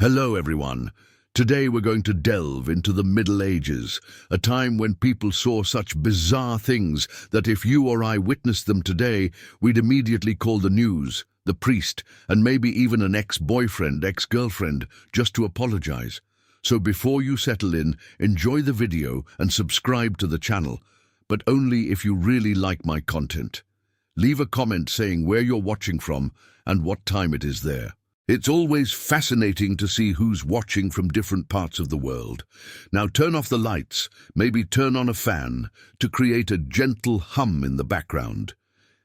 Hello everyone. Today we're going to delve into the Middle Ages, a time when people saw such bizarre things that if you or I witnessed them today, we'd immediately call the news, the priest, and maybe even an ex-boyfriend, ex-girlfriend, just to apologize. So before you settle in, enjoy the video and subscribe to the channel, but only if you really like my content. Leave a comment saying where you're watching from and what time it is there. It's always fascinating to see who's watching from different parts of the world. Now turn off the lights, maybe turn on a fan to create a gentle hum in the background.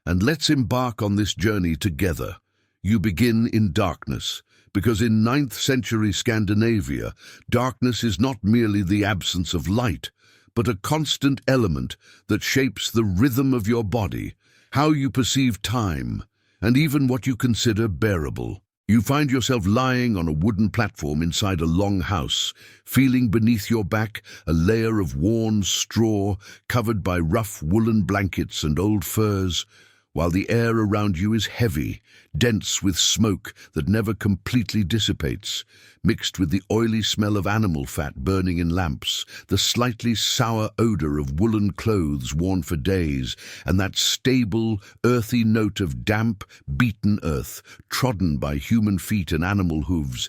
And let's embark on this journey together. You begin in darkness, because in 9th century Scandinavia, darkness is not merely the absence of light, but a constant element that shapes the rhythm of your body, how you perceive time, and even what you consider bearable. You find yourself lying on a wooden platform inside a long house, feeling beneath your back a layer of worn straw covered by rough woolen blankets and old furs, while the air around you is heavy, dense with smoke that never completely dissipates, mixed with the oily smell of animal fat burning in lamps, the slightly sour odor of woolen clothes worn for days, and that stable, earthy note of damp, beaten earth, trodden by human feet and animal hooves,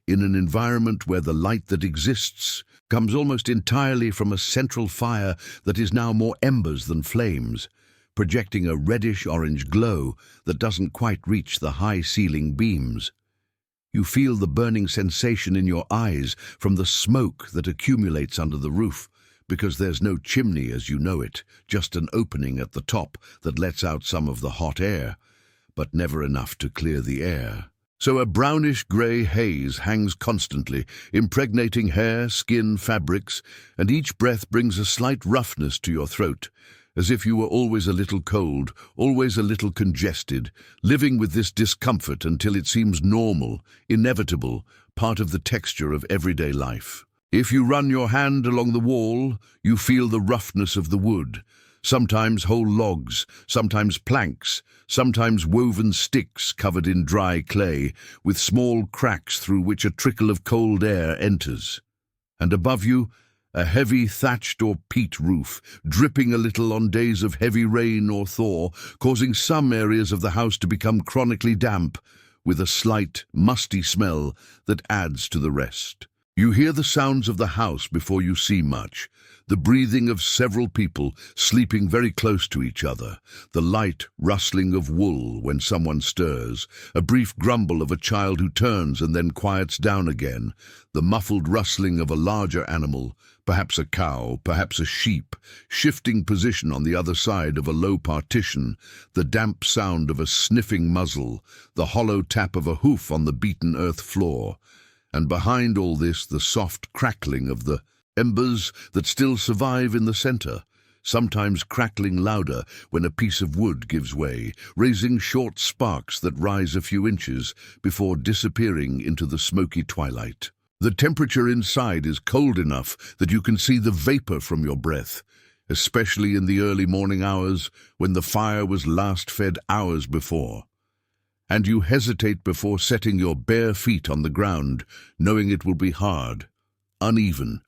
in an environment where the light that exists comes almost entirely from a central fire that is now more embers than flames, projecting a reddish-orange glow that doesn't quite reach the high-ceiling beams. You feel the burning sensation in your eyes from the smoke that accumulates under the roof, because there's no chimney as you know it, just an opening at the top that lets out some of the hot air, but never enough to clear the air. So a brownish-grey haze hangs constantly, impregnating hair, skin, fabrics, and each breath brings a slight roughness to your throat, as if you were always a little cold, always a little congested, living with this discomfort until it seems normal, inevitable, part of the texture of everyday life. If you run your hand along the wall, you feel the roughness of the wood, sometimes whole logs, sometimes planks, sometimes woven sticks covered in dry clay, with small cracks through which a trickle of cold air enters. And above you, a heavy thatched or peat roof, dripping a little on days of heavy rain or thaw, causing some areas of the house to become chronically damp, with a slight, musty smell that adds to the rest. You hear the sounds of the house before you see much, the breathing of several people sleeping very close to each other, the light rustling of wool when someone stirs, a brief grumble of a child who turns and then quiets down again, the muffled rustling of a larger animal, perhaps a cow, perhaps a sheep, shifting position on the other side of a low partition, the damp sound of a sniffing muzzle, the hollow tap of a hoof on the beaten earth floor, and behind all this the soft crackling of the embers that still survive in the center, sometimes crackling louder when a piece of wood gives way, raising short sparks that rise a few inches before disappearing into the smoky twilight. The temperature inside is cold enough that you can see the vapor from your breath, especially in the early morning hours when the fire was last fed hours before. And you hesitate before setting your bare feet on the ground, knowing it will be hard, uneven,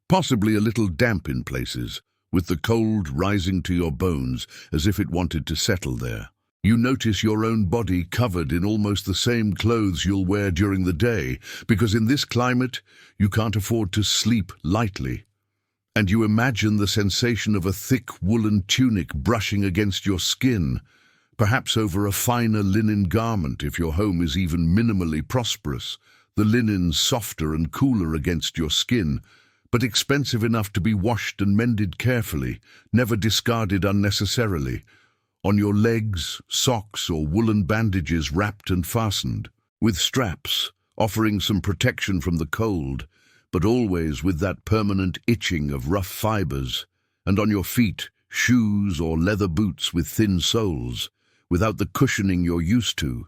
possibly a little damp in places, with the cold rising to your bones as if it wanted to settle there. You notice your own body covered in almost the same clothes you'll wear during the day, because in this climate you can't afford to sleep lightly. And you imagine the sensation of a thick woolen tunic brushing against your skin, perhaps over a finer linen garment if your home is even minimally prosperous, the linen softer and cooler against your skin, but expensive enough to be washed and mended carefully, never discarded unnecessarily. On your legs, socks or woolen bandages wrapped and fastened, with straps, offering some protection from the cold, but always with that permanent itching of rough fibers, and on your feet, shoes or leather boots with thin soles, without the cushioning you're used to,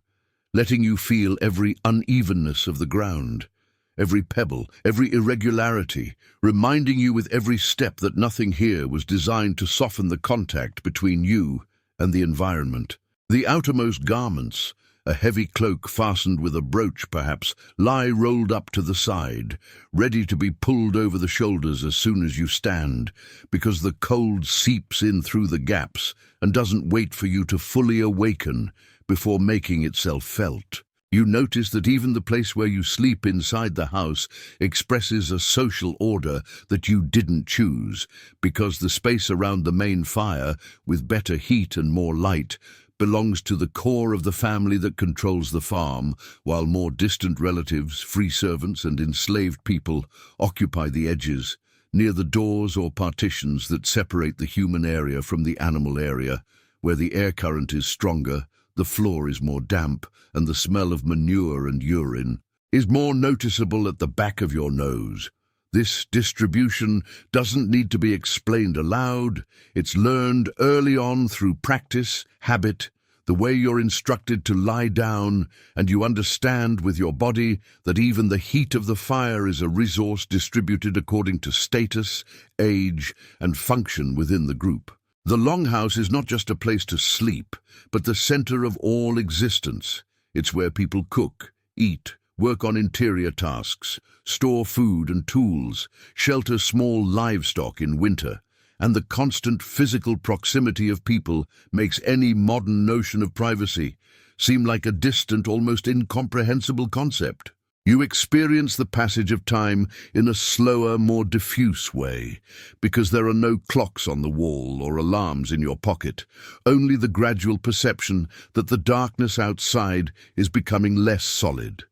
letting you feel every unevenness of the ground, every pebble, every irregularity, reminding you with every step that nothing here was designed to soften the contact between you and the environment. The outermost garments, a heavy cloak fastened with a brooch perhaps, lie rolled up to the side, ready to be pulled over the shoulders as soon as you stand, because the cold seeps in through the gaps and doesn't wait for you to fully awaken before making itself felt. You notice that even the place where you sleep inside the house expresses a social order that you didn't choose, because the space around the main fire, with better heat and more light, belongs to the core of the family that controls the farm, while more distant relatives, free servants and enslaved people occupy the edges, near the doors or partitions that separate the human area from the animal area, where the air current is stronger, the floor is more damp, and the smell of manure and urine is more noticeable at the back of your nose. This distribution doesn't need to be explained aloud. It's learned early on through practice, habit, the way you're instructed to lie down, and you understand with your body that even the heat of the fire is a resource distributed according to status, age, and function within the group. The longhouse is not just a place to sleep, but the center of all existence. It's where people cook, eat, work on interior tasks, store food and tools, shelter small livestock in winter, and the constant physical proximity of people makes any modern notion of privacy seem like a distant, almost incomprehensible concept. You experience the passage of time in a slower, more diffuse way, because there are no clocks on the wall or alarms in your pocket, only the gradual perception that the darkness outside is becoming less solid,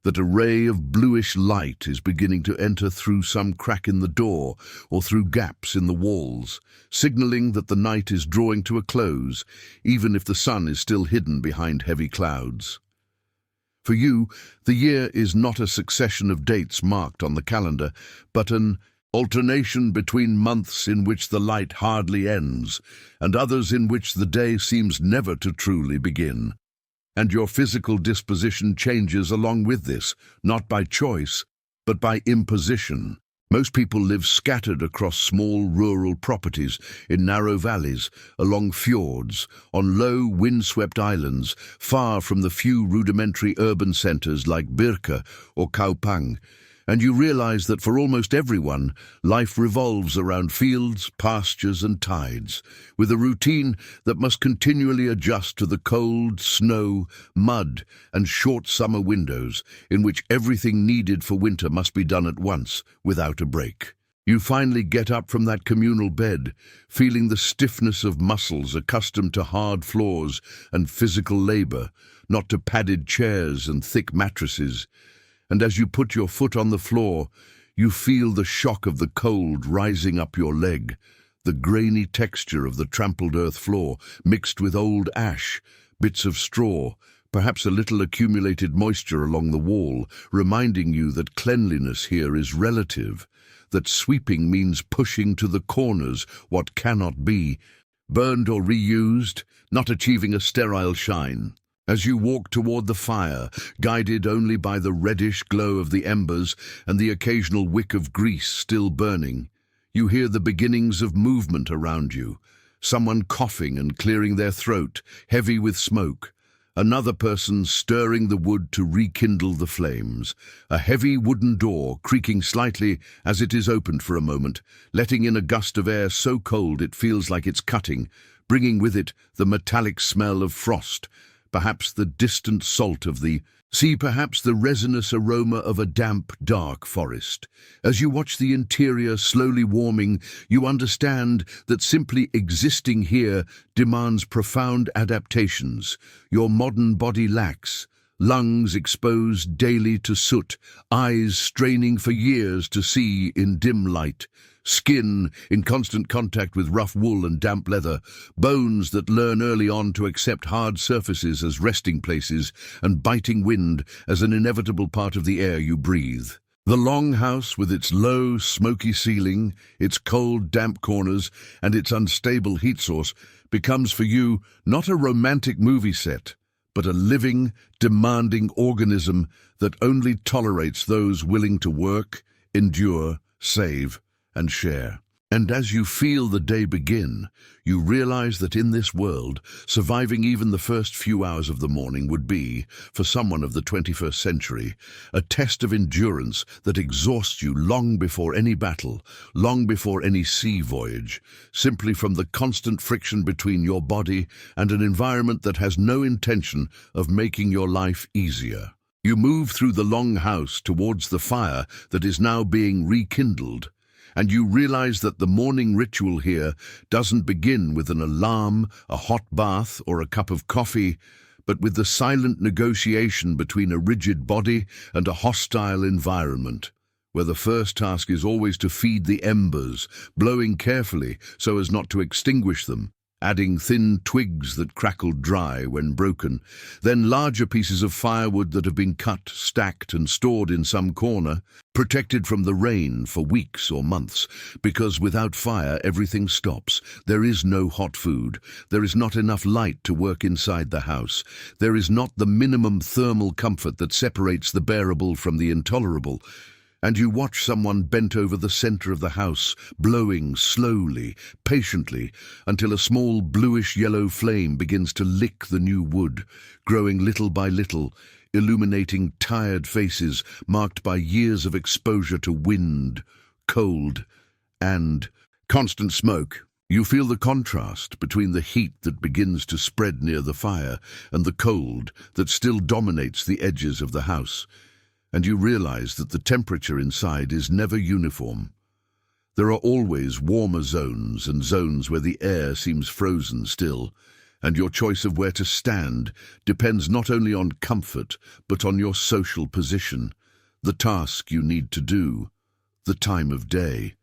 that a ray of bluish light is beginning to enter through some crack in the door or through gaps in the walls, signaling that the night is drawing to a close, even if the sun is still hidden behind heavy clouds. For you, the year is not a succession of dates marked on the calendar, but an alternation between months in which the light hardly ends, and others in which the day seems never to truly begin. And your physical disposition changes along with this, not by choice, but by imposition. Most people live scattered across small rural properties, in narrow valleys, along fjords, on low windswept islands, far from the few rudimentary urban centers like Birka or Kaupang. And you realize that for almost everyone, life revolves around fields, pastures and tides, with a routine that must continually adjust to the cold, snow, mud and short summer windows, in which everything needed for winter must be done at once, without a break. You finally get up from that communal bed, feeling the stiffness of muscles accustomed to hard floors and physical labor, not to padded chairs and thick mattresses. And as you put your foot on the floor, you feel the shock of the cold rising up your leg, the grainy texture of the trampled earth floor mixed with old ash, bits of straw, perhaps a little accumulated moisture along the wall, reminding you that cleanliness here is relative, that sweeping means pushing to the corners what cannot be, burned or reused, not achieving a sterile shine. As you walk toward the fire, guided only by the reddish glow of the embers and the occasional wick of grease still burning, you hear the beginnings of movement around you, someone coughing and clearing their throat, heavy with smoke, another person stirring the wood to rekindle the flames, a heavy wooden door creaking slightly as it is opened for a moment, letting in a gust of air so cold it feels like it's cutting, bringing with it the metallic smell of frost, perhaps the distant salt of the sea, perhaps the resinous aroma of a damp, dark forest. As you watch the interior slowly warming, you understand that simply existing here demands profound adaptations. Your modern body lacks, lungs exposed daily to soot, eyes straining for years to see in dim light, skin in constant contact with rough wool and damp leather, bones that learn early on to accept hard surfaces as resting places and biting wind as an inevitable part of the air you breathe. The longhouse, with its low, smoky ceiling, its cold, damp corners, and its unstable heat source, becomes for you not a romantic movie set, but a living, demanding organism that only tolerates those willing to work, endure, save, and share. And as you feel the day begin, you realize that in this world, surviving even the first few hours of the morning would be, for someone of the 21st century, a test of endurance that exhausts you long before any battle, long before any sea voyage, simply from the constant friction between your body and an environment that has no intention of making your life easier. You move through the long house towards the fire that is now being rekindled, and you realize that the morning ritual here doesn't begin with an alarm, a hot bath, or a cup of coffee, but with the silent negotiation between a rigid body and a hostile environment, where the first task is always to feed the embers, blowing carefully so as not to extinguish them, adding thin twigs that crackle dry when broken, then larger pieces of firewood that have been cut, stacked and stored in some corner, protected from the rain for weeks or months, because without fire everything stops. There is no hot food, there is not enough light to work inside the house, there is not the minimum thermal comfort that separates the bearable from the intolerable. And you watch someone bent over the center of the house, blowing slowly, patiently, until a small bluish-yellow flame begins to lick the new wood, growing little by little, illuminating tired faces marked by years of exposure to wind, cold, and constant smoke. You feel the contrast between the heat that begins to spread near the fire and the cold that still dominates the edges of the house. And you realize that the temperature inside is never uniform. There are always warmer zones and zones where the air seems frozen still, and your choice of where to stand depends not only on comfort, but on your social position, the task you need to do, the time of day.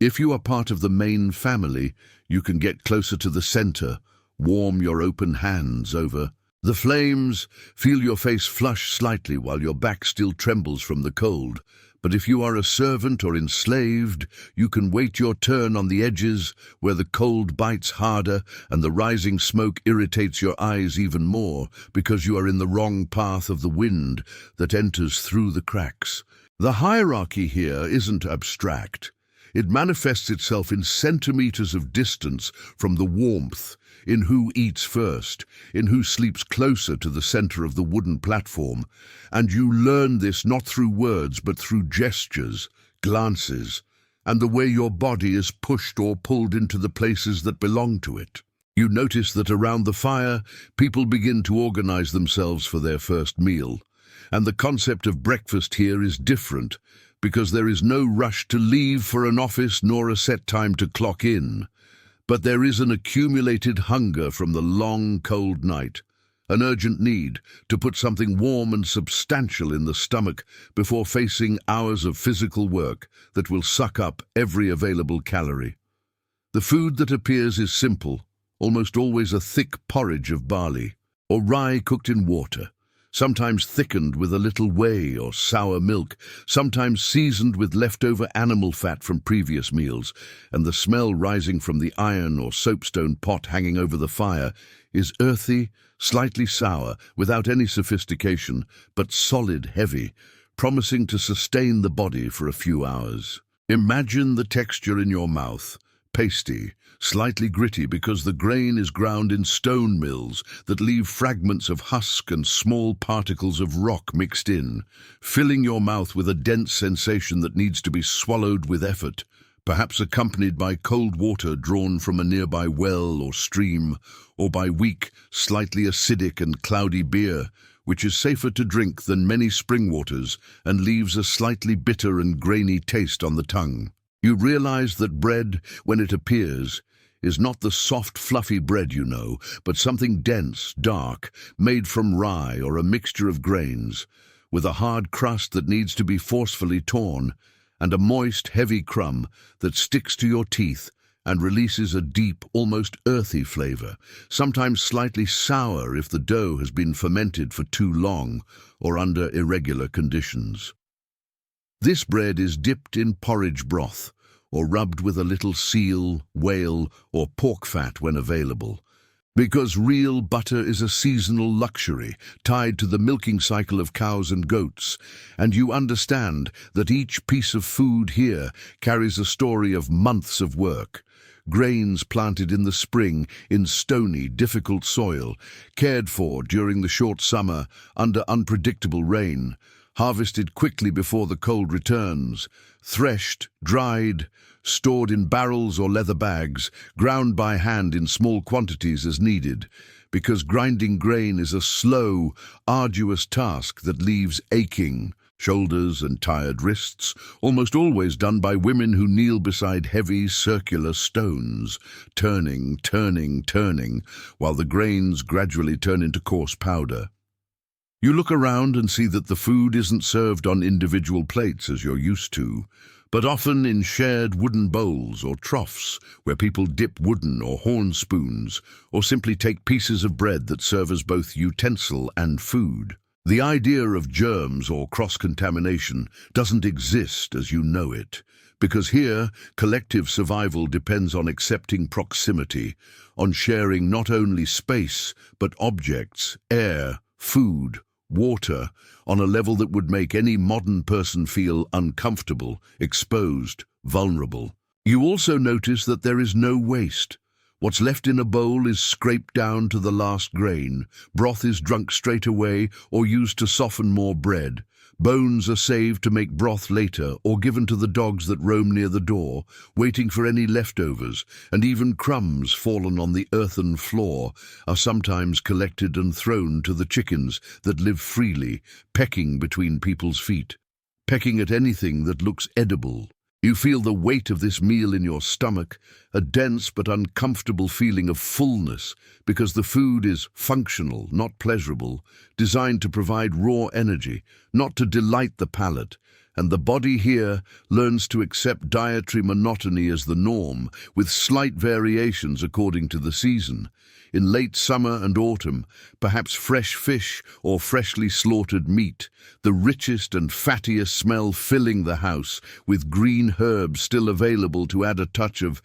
If you are part of the main family, you can get closer to the center, warm your open hands over the flames, feel your face flush slightly while your back still trembles from the cold. But if you are a servant or enslaved, you can wait your turn on the edges where the cold bites harder and the rising smoke irritates your eyes even more because you are in the wrong path of the wind that enters through the cracks. The hierarchy here isn't abstract. It manifests itself in centimeters of distance from the warmth, in who eats first, in who sleeps closer to the center of the wooden platform, and you learn this not through words but through gestures, glances, and the way your body is pushed or pulled into the places that belong to it. You notice that around the fire, people begin to organize themselves for their first meal, and the concept of breakfast here is different, because there is no rush to leave for an office nor a set time to clock in. But there is an accumulated hunger from the long, cold night, an urgent need to put something warm and substantial in the stomach before facing hours of physical work that will suck up every available calorie. The food that appears is simple, almost always a thick porridge of barley, or rye cooked in water, sometimes thickened with a little whey or sour milk, sometimes seasoned with leftover animal fat from previous meals, and the smell rising from the iron or soapstone pot hanging over the fire is earthy, slightly sour, without any sophistication, but solid, heavy, promising to sustain the body for a few hours. Imagine the texture in your mouth, pasty, slightly gritty because the grain is ground in stone mills that leave fragments of husk and small particles of rock mixed in, filling your mouth with a dense sensation that needs to be swallowed with effort, perhaps accompanied by cold water drawn from a nearby well or stream, or by weak, slightly acidic and cloudy beer, which is safer to drink than many spring waters and leaves a slightly bitter and grainy taste on the tongue. You realize that bread, when it appears, is not the soft, fluffy bread you know, but something dense, dark, made from rye or a mixture of grains, with a hard crust that needs to be forcefully torn, and a moist, heavy crumb that sticks to your teeth and releases a deep, almost earthy flavor, sometimes slightly sour if the dough has been fermented for too long or under irregular conditions. This bread is dipped in porridge broth, or rubbed with a little seal, whale, or pork fat when available, Because real butter is a seasonal luxury tied to the milking cycle of cows and goats, and you understand that each piece of food here carries a story of months of work. Grains planted in the spring in stony, difficult soil, cared for during the short summer under unpredictable rain, harvested quickly before the cold returns, threshed, dried, stored in barrels or leather bags, ground by hand in small quantities as needed, because grinding grain is a slow, arduous task that leaves aching shoulders and tired wrists, almost always done by women who kneel beside heavy circular stones, turning, while the grains gradually turn into coarse powder. You look around and see that the food isn't served on individual plates as you're used to, but often in shared wooden bowls or troughs where people dip wooden or horn spoons, or simply take pieces of bread that serve as both utensil and food. The idea of germs or cross-contamination doesn't exist as you know it, because here collective survival depends on accepting proximity, on sharing not only space but objects, air, food, water, on a level that would make any modern person feel uncomfortable, exposed, vulnerable. You also notice that there is no waste. What's left in a bowl is scraped down to the last grain, broth is drunk straight away or used to soften more bread. Bones are saved to make broth later or given to the dogs that roam near the door, waiting for any leftovers, and even crumbs fallen on the earthen floor are sometimes collected and thrown to the chickens that live freely, pecking between people's feet, pecking at anything that looks edible. You feel the weight of this meal in your stomach, a dense but uncomfortable feeling of fullness, because the food is functional, not pleasurable, designed to provide raw energy, not to delight the palate, and the body here learns to accept dietary monotony as the norm, with slight variations according to the season. In late summer and autumn, perhaps fresh fish or freshly slaughtered meat, the richest and fattiest smell filling the house, with green herbs still available to add a touch of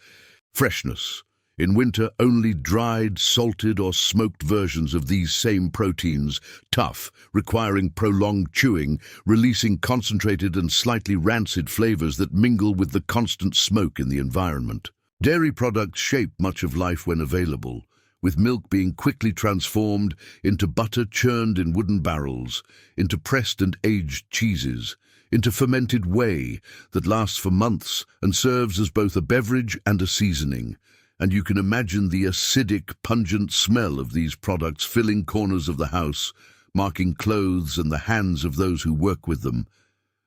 freshness. In winter, only dried, salted or smoked versions of these same proteins, tough, requiring prolonged chewing, releasing concentrated and slightly rancid flavors that mingle with the constant smoke in the environment. Dairy products shape much of life when available, with milk being quickly transformed into butter churned in wooden barrels, into pressed and aged cheeses, into fermented whey that lasts for months and serves as both a beverage and a seasoning. And you can imagine the acidic, pungent smell of these products filling corners of the house, marking clothes and the hands of those who work with them.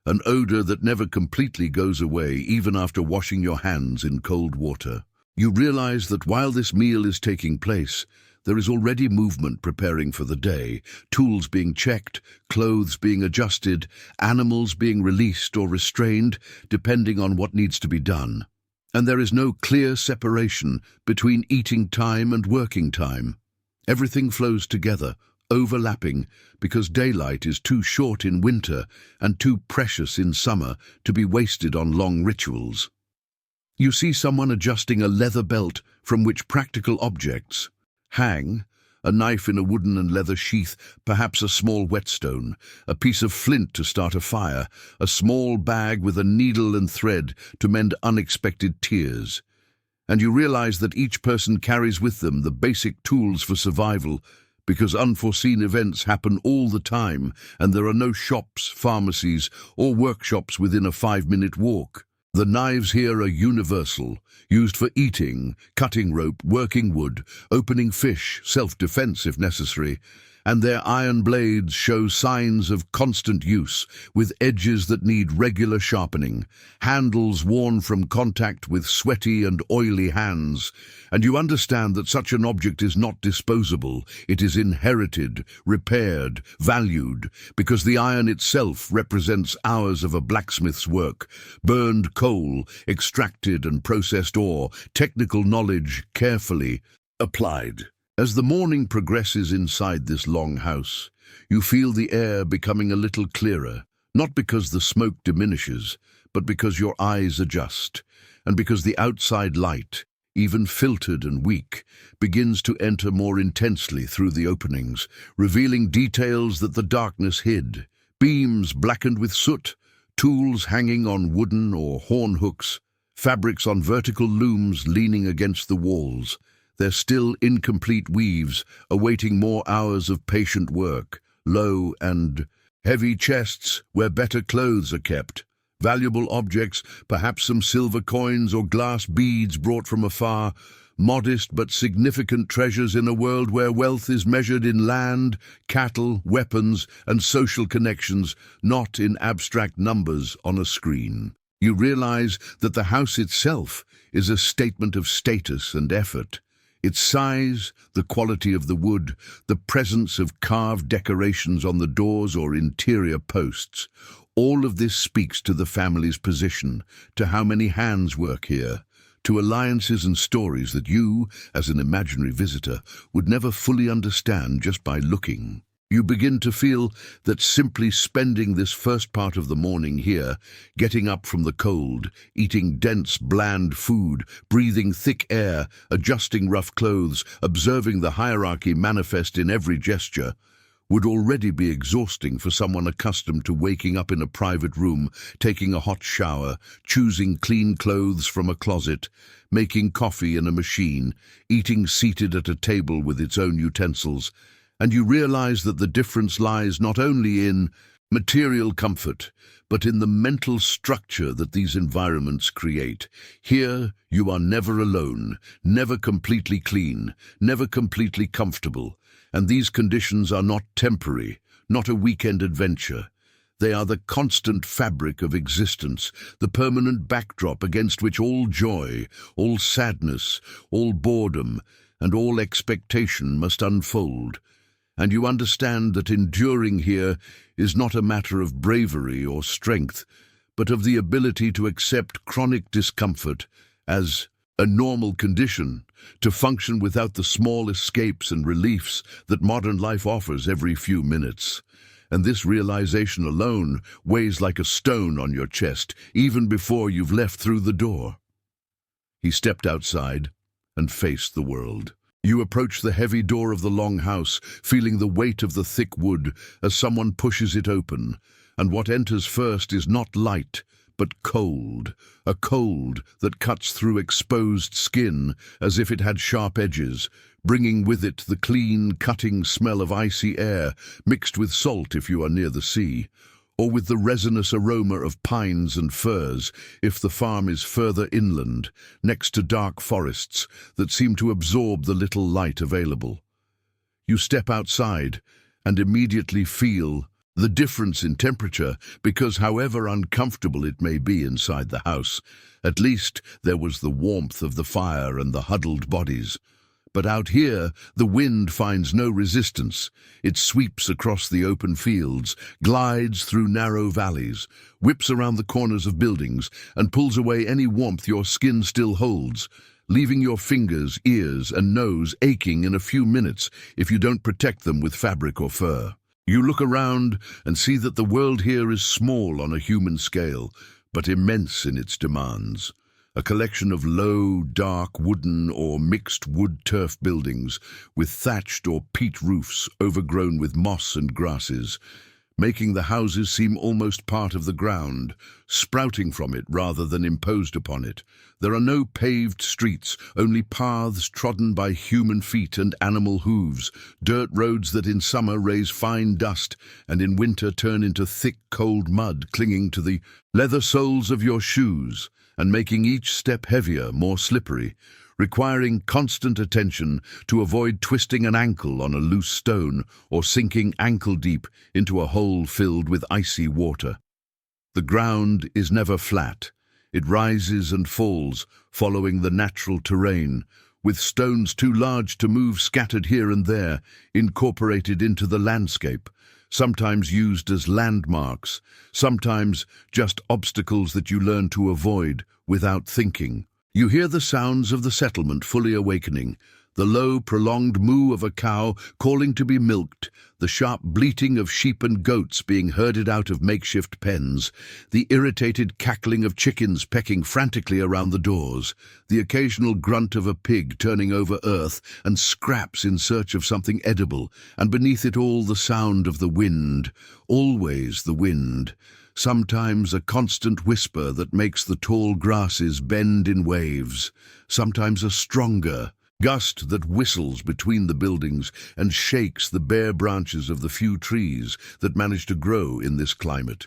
An odor that never completely goes away, even after washing your hands in cold water. You realize that while this meal is taking place, there is already movement preparing for the day, tools being checked, clothes being adjusted, animals being released or restrained, depending on what needs to be done. And there is no clear separation between eating time and working time. Everything flows together, overlapping, because daylight is too short in winter and too precious in summer to be wasted on long rituals. You see someone adjusting a leather belt from which practical objects hang, a knife in a wooden and leather sheath, perhaps a small whetstone, a piece of flint to start a fire, a small bag with a needle and thread to mend unexpected tears. And you realize that each person carries with them the basic tools for survival, because unforeseen events happen all the time and there are no shops, pharmacies, or workshops within a 5-minute walk. The knives here are universal, used for eating, cutting rope, working wood, opening fish, self-defense if necessary, and their iron blades show signs of constant use, with edges that need regular sharpening, handles worn from contact with sweaty and oily hands, and you understand that such an object is not disposable, it is inherited, repaired, valued, because the iron itself represents hours of a blacksmith's work, burned coal, extracted and processed ore, technical knowledge carefully applied. As the morning progresses inside this long house, you feel the air becoming a little clearer, not because the smoke diminishes, but because your eyes adjust, and because the outside light, even filtered and weak, begins to enter more intensely through the openings, revealing details that the darkness hid. Beams blackened with soot, tools hanging on wooden or horn hooks, fabrics on vertical looms leaning against the walls. Their still incomplete weaves, awaiting more hours of patient work. Low and heavy chests where better clothes are kept. Valuable objects, perhaps some silver coins or glass beads brought from afar. Modest but significant treasures in a world where wealth is measured in land, cattle, weapons, and social connections, not in abstract numbers on a screen. You realize that the house itself is a statement of status and effort. Its size, the quality of the wood, the presence of carved decorations on the doors or interior posts, all of this speaks to the family's position, to how many hands work here, to alliances and stories that you, as an imaginary visitor, would never fully understand just by looking. You begin to feel that simply spending this first part of the morning here, getting up from the cold, eating dense, bland food, breathing thick air, adjusting rough clothes, observing the hierarchy manifest in every gesture, would already be exhausting for someone accustomed to waking up in a private room, taking a hot shower, choosing clean clothes from a closet, making coffee in a machine, eating seated at a table with its own utensils. And you realize that the difference lies not only in material comfort, but in the mental structure that these environments create. Here, you are never alone, never completely clean, never completely comfortable. And these conditions are not temporary, not a weekend adventure. They are the constant fabric of existence, the permanent backdrop against which all joy, all sadness, all boredom, and all expectation must unfold. And you understand that enduring here is not a matter of bravery or strength, but of the ability to accept chronic discomfort as a normal condition, to function without the small escapes and reliefs that modern life offers every few minutes. And this realization alone weighs like a stone on your chest, even before you've left through the door. He stepped outside and faced the world. You approach the heavy door of the long house, feeling the weight of the thick wood as someone pushes it open, and what enters first is not light, but cold, a cold that cuts through exposed skin as if it had sharp edges, bringing with it the clean, cutting smell of icy air, mixed with salt if you are near the sea, or with the resinous aroma of pines and firs if the farm is further inland, next to dark forests that seem to absorb the little light available. You step outside and immediately feel the difference in temperature, because however uncomfortable it may be inside the house, at least there was the warmth of the fire and the huddled bodies. But out here, the wind finds no resistance. It sweeps across the open fields, glides through narrow valleys, whips around the corners of buildings, and pulls away any warmth your skin still holds, leaving your fingers, ears, and nose aching in a few minutes if you don't protect them with fabric or fur. You look around and see that the world here is small on a human scale, but immense in its demands. A collection of low, dark wooden or mixed wood-turf buildings with thatched or peat roofs overgrown with moss and grasses, making the houses seem almost part of the ground, sprouting from it rather than imposed upon it. There are no paved streets, only paths trodden by human feet and animal hooves, dirt roads that in summer raise fine dust and in winter turn into thick, cold mud clinging to the leather soles of your shoes, and making each step heavier, more slippery, requiring constant attention to avoid twisting an ankle on a loose stone or sinking ankle-deep into a hole filled with icy water. The ground is never flat. It rises and falls, following the natural terrain, with stones too large to move scattered here and there, incorporated into the landscape, sometimes used as landmarks, sometimes just obstacles that you learn to avoid without thinking. You hear the sounds of the settlement fully awakening, The low, prolonged moo of a cow calling to be milked, the sharp bleating of sheep and goats being herded out of makeshift pens, the irritated cackling of chickens pecking frantically around the doors, the occasional grunt of a pig turning over earth and scraps in search of something edible, and beneath it all the sound of the wind, always the wind, sometimes a constant whisper that makes the tall grasses bend in waves, sometimes a stronger gust that whistles between the buildings and shakes the bare branches of the few trees that manage to grow in this climate.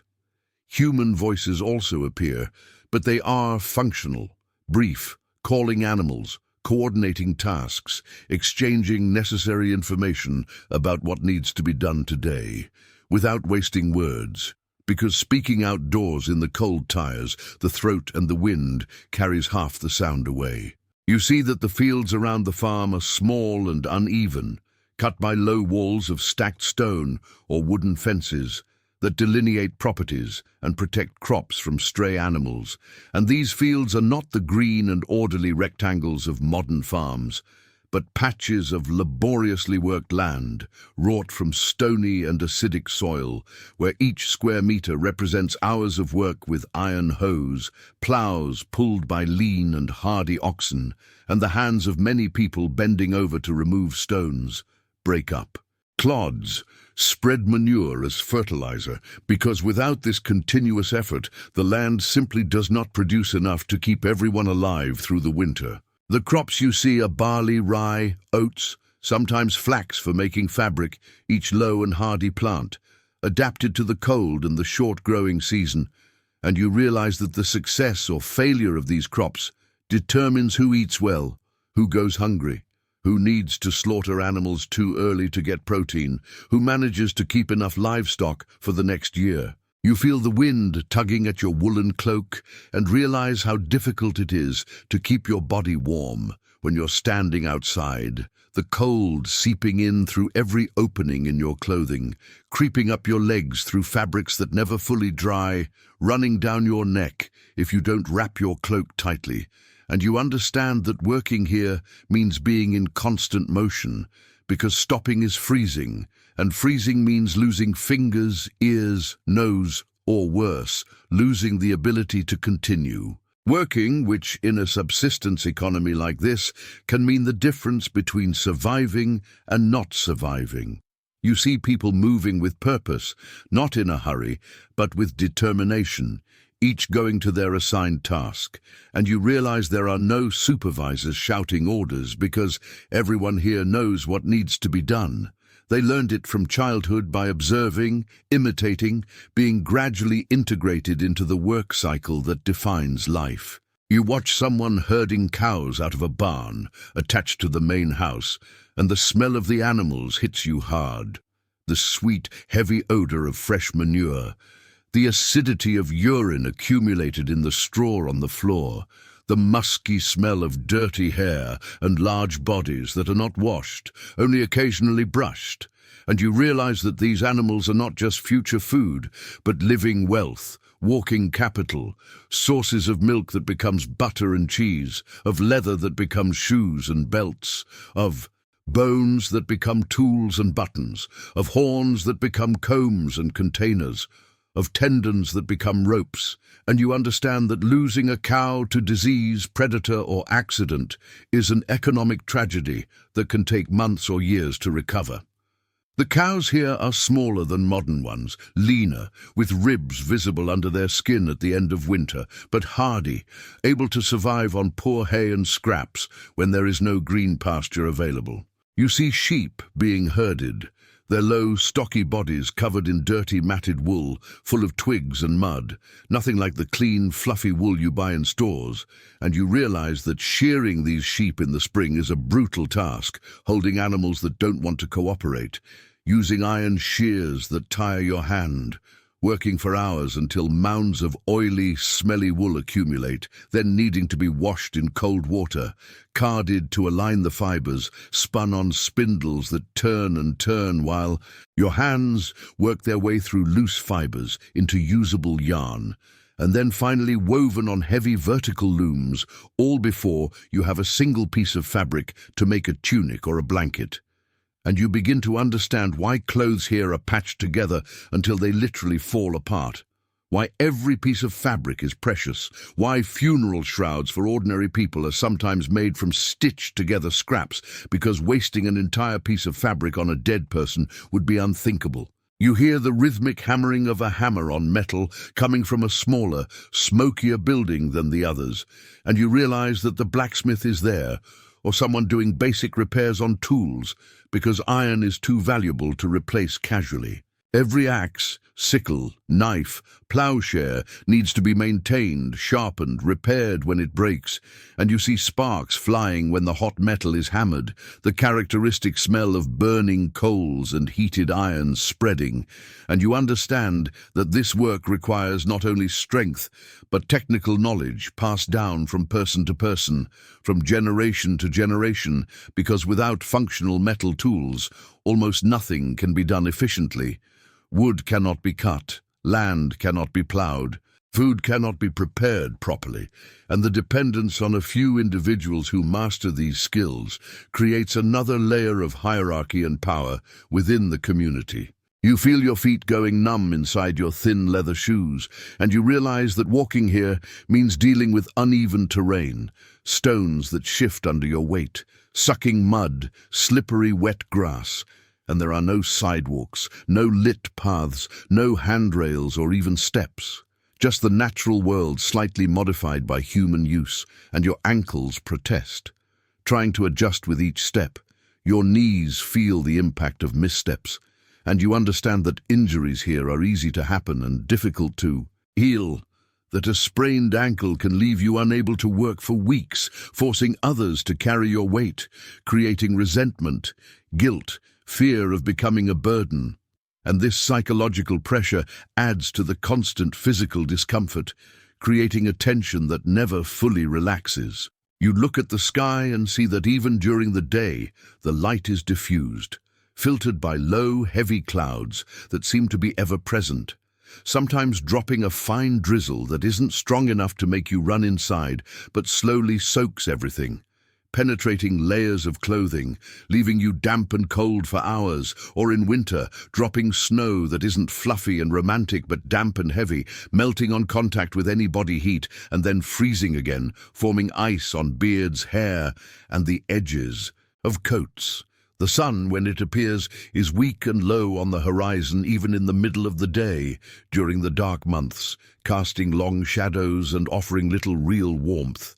Human voices also appear, but they are functional, brief, calling animals, coordinating tasks, exchanging necessary information about what needs to be done today, without wasting words, because speaking outdoors in the cold tires, the throat and the wind carries half the sound away. You see that the fields around the farm are small and uneven, cut by low walls of stacked stone or wooden fences that delineate properties and protect crops from stray animals. And these fields are not the green and orderly rectangles of modern farms, but patches of laboriously worked land, wrought from stony and acidic soil, where each square meter represents hours of work with iron hoes, ploughs pulled by lean and hardy oxen, and the hands of many people bending over to remove stones, break up. Clods spread manure as fertilizer, because without this continuous effort, the land simply does not produce enough to keep everyone alive through the winter. The crops you see are barley, rye, oats, sometimes flax for making fabric, each low and hardy plant, adapted to the cold and the short growing season, and you realize that the success or failure of these crops determines who eats well, who goes hungry, who needs to slaughter animals too early to get protein, who manages to keep enough livestock for the next year. You feel the wind tugging at your woolen cloak and realize how difficult it is to keep your body warm when you're standing outside, the cold seeping in through every opening in your clothing, creeping up your legs through fabrics that never fully dry, running down your neck if you don't wrap your cloak tightly. And you understand that working here means being in constant motion, because stopping is freezing, and freezing means losing fingers, ears, nose, or worse, losing the ability to continue. Working, which in a subsistence economy like this, can mean the difference between surviving and not surviving. You see people moving with purpose, not in a hurry, but with determination, each going to their assigned task, and you realize there are no supervisors shouting orders because everyone here knows what needs to be done. They learned it from childhood by observing, imitating, being gradually integrated into the work cycle that defines life. You watch someone herding cows out of a barn attached to the main house, and the smell of the animals hits you hard. The sweet, heavy odor of fresh manure, the acidity of urine accumulated in the straw on the floor, the musky smell of dirty hair and large bodies that are not washed, only occasionally brushed, and you realize that these animals are not just future food, but living wealth, walking capital, sources of milk that becomes butter and cheese, of leather that becomes shoes and belts, of bones that become tools and buttons, of horns that become combs and containers, of tendons that become ropes, and you understand that losing a cow to disease, predator, or accident is an economic tragedy that can take months or years to recover. The cows here are smaller than modern ones, leaner, with ribs visible under their skin at the end of winter, but hardy, able to survive on poor hay and scraps when there is no green pasture available. You see sheep being herded, their low, stocky bodies covered in dirty, matted wool, full of twigs and mud, nothing like the clean, fluffy wool you buy in stores, and you realize that shearing these sheep in the spring is a brutal task, holding animals that don't want to cooperate, using iron shears that tire your hand, working for hours until mounds of oily, smelly wool accumulate, then needing to be washed in cold water, carded to align the fibers, spun on spindles that turn and turn while your hands work their way through loose fibers into usable yarn, and then finally woven on heavy vertical looms, all before you have a single piece of fabric to make a tunic or a blanket. And you begin to understand why clothes here are patched together until they literally fall apart. Why every piece of fabric is precious. Why funeral shrouds for ordinary people are sometimes made from stitched-together scraps, because wasting an entire piece of fabric on a dead person would be unthinkable. You hear the rhythmic hammering of a hammer on metal coming from a smaller, smokier building than the others, and you realize that the blacksmith is there, or someone doing basic repairs on tools, because iron is too valuable to replace casually. Every axe, sickle, knife, plowshare needs to be maintained, sharpened, repaired when it breaks, and you see sparks flying when the hot metal is hammered, the characteristic smell of burning coals and heated iron spreading, and you understand that this work requires not only strength, but technical knowledge passed down from person to person, from generation to generation, because without functional metal tools, almost nothing can be done efficiently. Wood cannot be cut, land cannot be plowed, food cannot be prepared properly, and the dependence on a few individuals who master these skills creates another layer of hierarchy and power within the community. You feel your feet going numb inside your thin leather shoes, and you realize that walking here means dealing with uneven terrain, stones that shift under your weight, sucking mud, slippery wet grass. And there are no sidewalks, no lit paths, no handrails or even steps. Just the natural world slightly modified by human use, and your ankles protest. Trying to adjust with each step, your knees feel the impact of missteps, and you understand that injuries here are easy to happen and difficult to heal, that a sprained ankle can leave you unable to work for weeks, forcing others to carry your weight, creating resentment, guilt, fear of becoming a burden. And this psychological pressure adds to the constant physical discomfort, creating a tension that never fully relaxes. You look at the sky and see that even during the day, the light is diffused, filtered by low, heavy clouds that seem to be ever-present, sometimes dropping a fine drizzle that isn't strong enough to make you run inside, but slowly soaks everything, penetrating layers of clothing, leaving you damp and cold for hours, or in winter, dropping snow that isn't fluffy and romantic but damp and heavy, melting on contact with any body heat and then freezing again, forming ice on beards, hair, and the edges of coats. The sun, when it appears, is weak and low on the horizon even in the middle of the day, during the dark months, casting long shadows and offering little real warmth.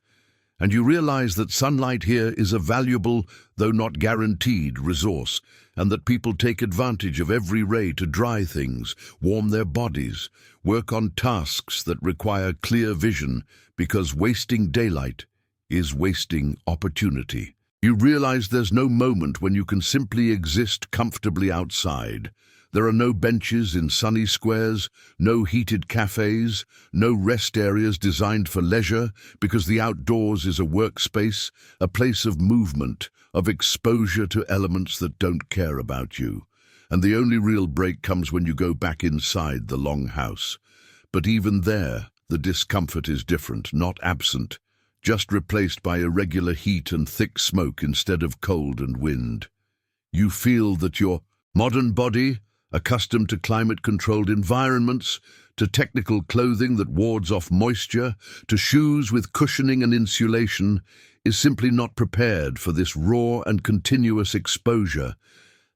And you realize that sunlight here is a valuable, though not guaranteed, resource, and that people take advantage of every ray to dry things, warm their bodies, work on tasks that require clear vision, because wasting daylight is wasting opportunity. You realize there's no moment when you can simply exist comfortably outside. There are no benches in sunny squares, no heated cafes, no rest areas designed for leisure, because the outdoors is a workspace, a place of movement, of exposure to elements that don't care about you. And the only real break comes when you go back inside the long house. But even there, the discomfort is different, not absent, just replaced by irregular heat and thick smoke instead of cold and wind. You feel that your modern body, accustomed to climate-controlled environments, to technical clothing that wards off moisture, to shoes with cushioning and insulation, is simply not prepared for this raw and continuous exposure,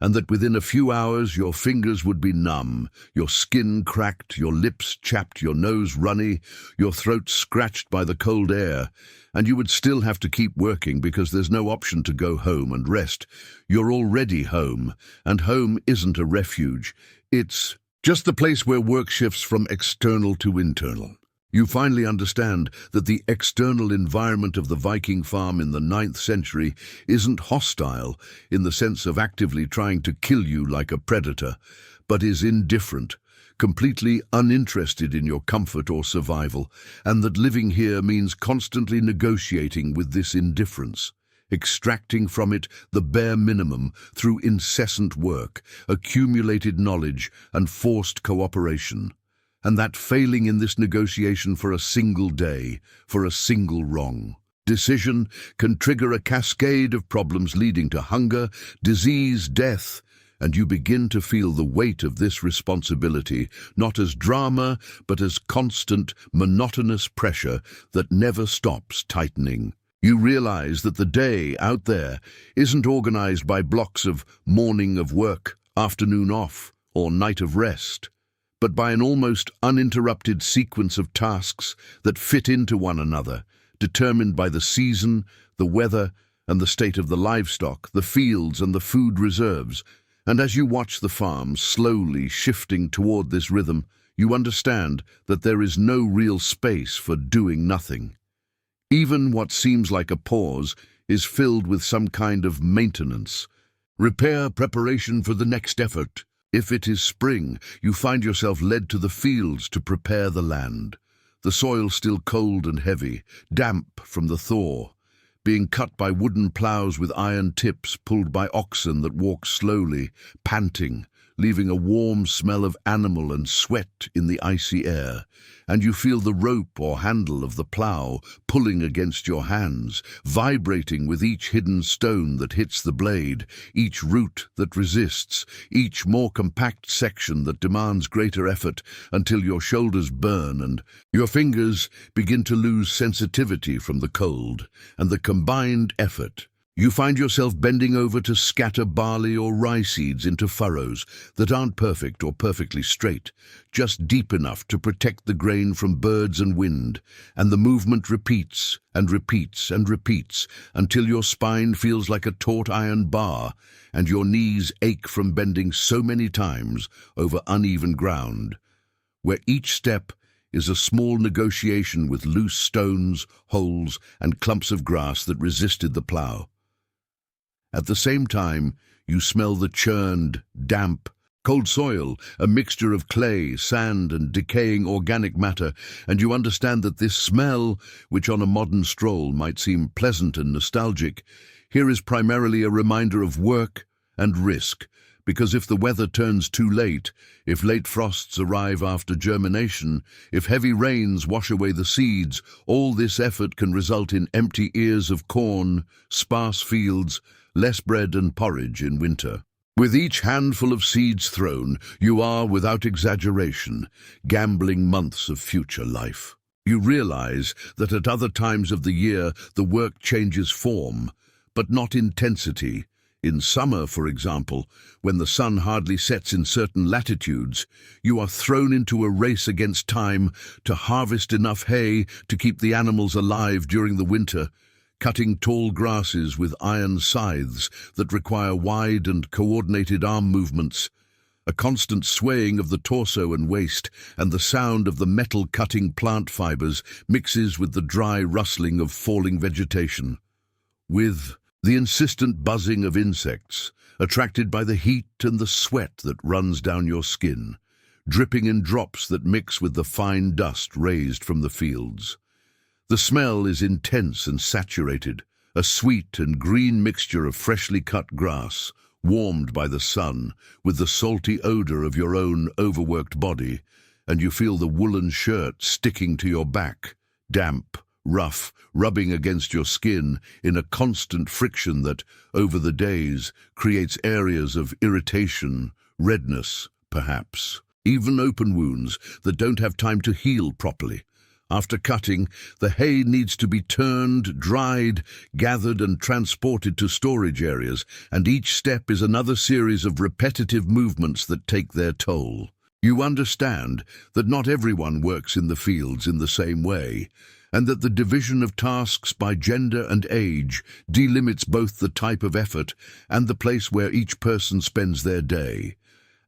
and that within a few hours your fingers would be numb, your skin cracked, your lips chapped, your nose runny, your throat scratched by the cold air, and you would still have to keep working because there's no option to go home and rest. You're already home, and home isn't a refuge. It's just the place where work shifts from external to internal. You finally understand that the external environment of the Viking farm in the 9th century isn't hostile in the sense of actively trying to kill you like a predator, but is indifferent, completely uninterested in your comfort or survival, and that living here means constantly negotiating with this indifference, extracting from it the bare minimum through incessant work, accumulated knowledge, and forced cooperation. and that failing in this negotiation for a single day, for a single wrong decision, can trigger a cascade of problems leading to hunger, disease, death, and you begin to feel the weight of this responsibility, not as drama, but as constant, monotonous pressure that never stops tightening. You realize that the day out there isn't organized by blocks of morning of work, afternoon off, or night of rest, but by an almost uninterrupted sequence of tasks that fit into one another, determined by the season, the weather, and the state of the livestock, the fields and the food reserves. And as you watch the farm slowly shifting toward this rhythm, you understand that there is no real space for doing nothing. Even what seems like a pause is filled with some kind of maintenance, repair, preparation for the next effort. If it is spring, you find yourself led to the fields to prepare the land. The soil still cold and heavy, damp from the thaw, being cut by wooden ploughs with iron tips pulled by oxen that walk slowly, panting, leaving a warm smell of animal and sweat in the icy air, and you feel the rope or handle of the plough pulling against your hands, vibrating with each hidden stone that hits the blade, each root that resists, each more compact section that demands greater effort until your shoulders burn and your fingers begin to lose sensitivity from the cold and the combined effort. You find yourself bending over to scatter barley or rye seeds into furrows that aren't perfect or perfectly straight, just deep enough to protect the grain from birds and wind, and the movement repeats and repeats and repeats until your spine feels like a taut iron bar and your knees ache from bending so many times over uneven ground, where each step is a small negotiation with loose stones, holes, and clumps of grass that resisted the plough. At the same time, you smell the churned, damp, cold soil, a mixture of clay, sand, and decaying organic matter, and you understand that this smell, which on a modern stroll might seem pleasant and nostalgic, here is primarily a reminder of work and risk, because if the weather turns too late, if late frosts arrive after germination, if heavy rains wash away the seeds, all this effort can result in empty ears of corn, sparse fields, less bread and porridge in winter. With each handful of seeds thrown, you are, without exaggeration, gambling months of future life. You realize that at other times of the year the work changes form, but not intensity. In summer, for example, when the sun hardly sets in certain latitudes, you are thrown into a race against time to harvest enough hay to keep the animals alive during the winter, cutting tall grasses with iron scythes that require wide and coordinated arm movements, a constant swaying of the torso and waist, and the sound of the metal-cutting plant fibers mixes with the dry rustling of falling vegetation, with the insistent buzzing of insects, attracted by the heat and the sweat that runs down your skin, dripping in drops that mix with the fine dust raised from the fields. The smell is intense and saturated, a sweet and green mixture of freshly cut grass, warmed by the sun, with the salty odor of your own overworked body, and you feel the woolen shirt sticking to your back, damp, rough, rubbing against your skin in a constant friction that, over the days, creates areas of irritation, redness, perhaps, even open wounds that don't have time to heal properly. After cutting, the hay needs to be turned, dried, gathered and transported to storage areas, and each step is another series of repetitive movements that take their toll. You understand that not everyone works in the fields in the same way, and that the division of tasks by gender and age delimits both the type of effort and the place where each person spends their day.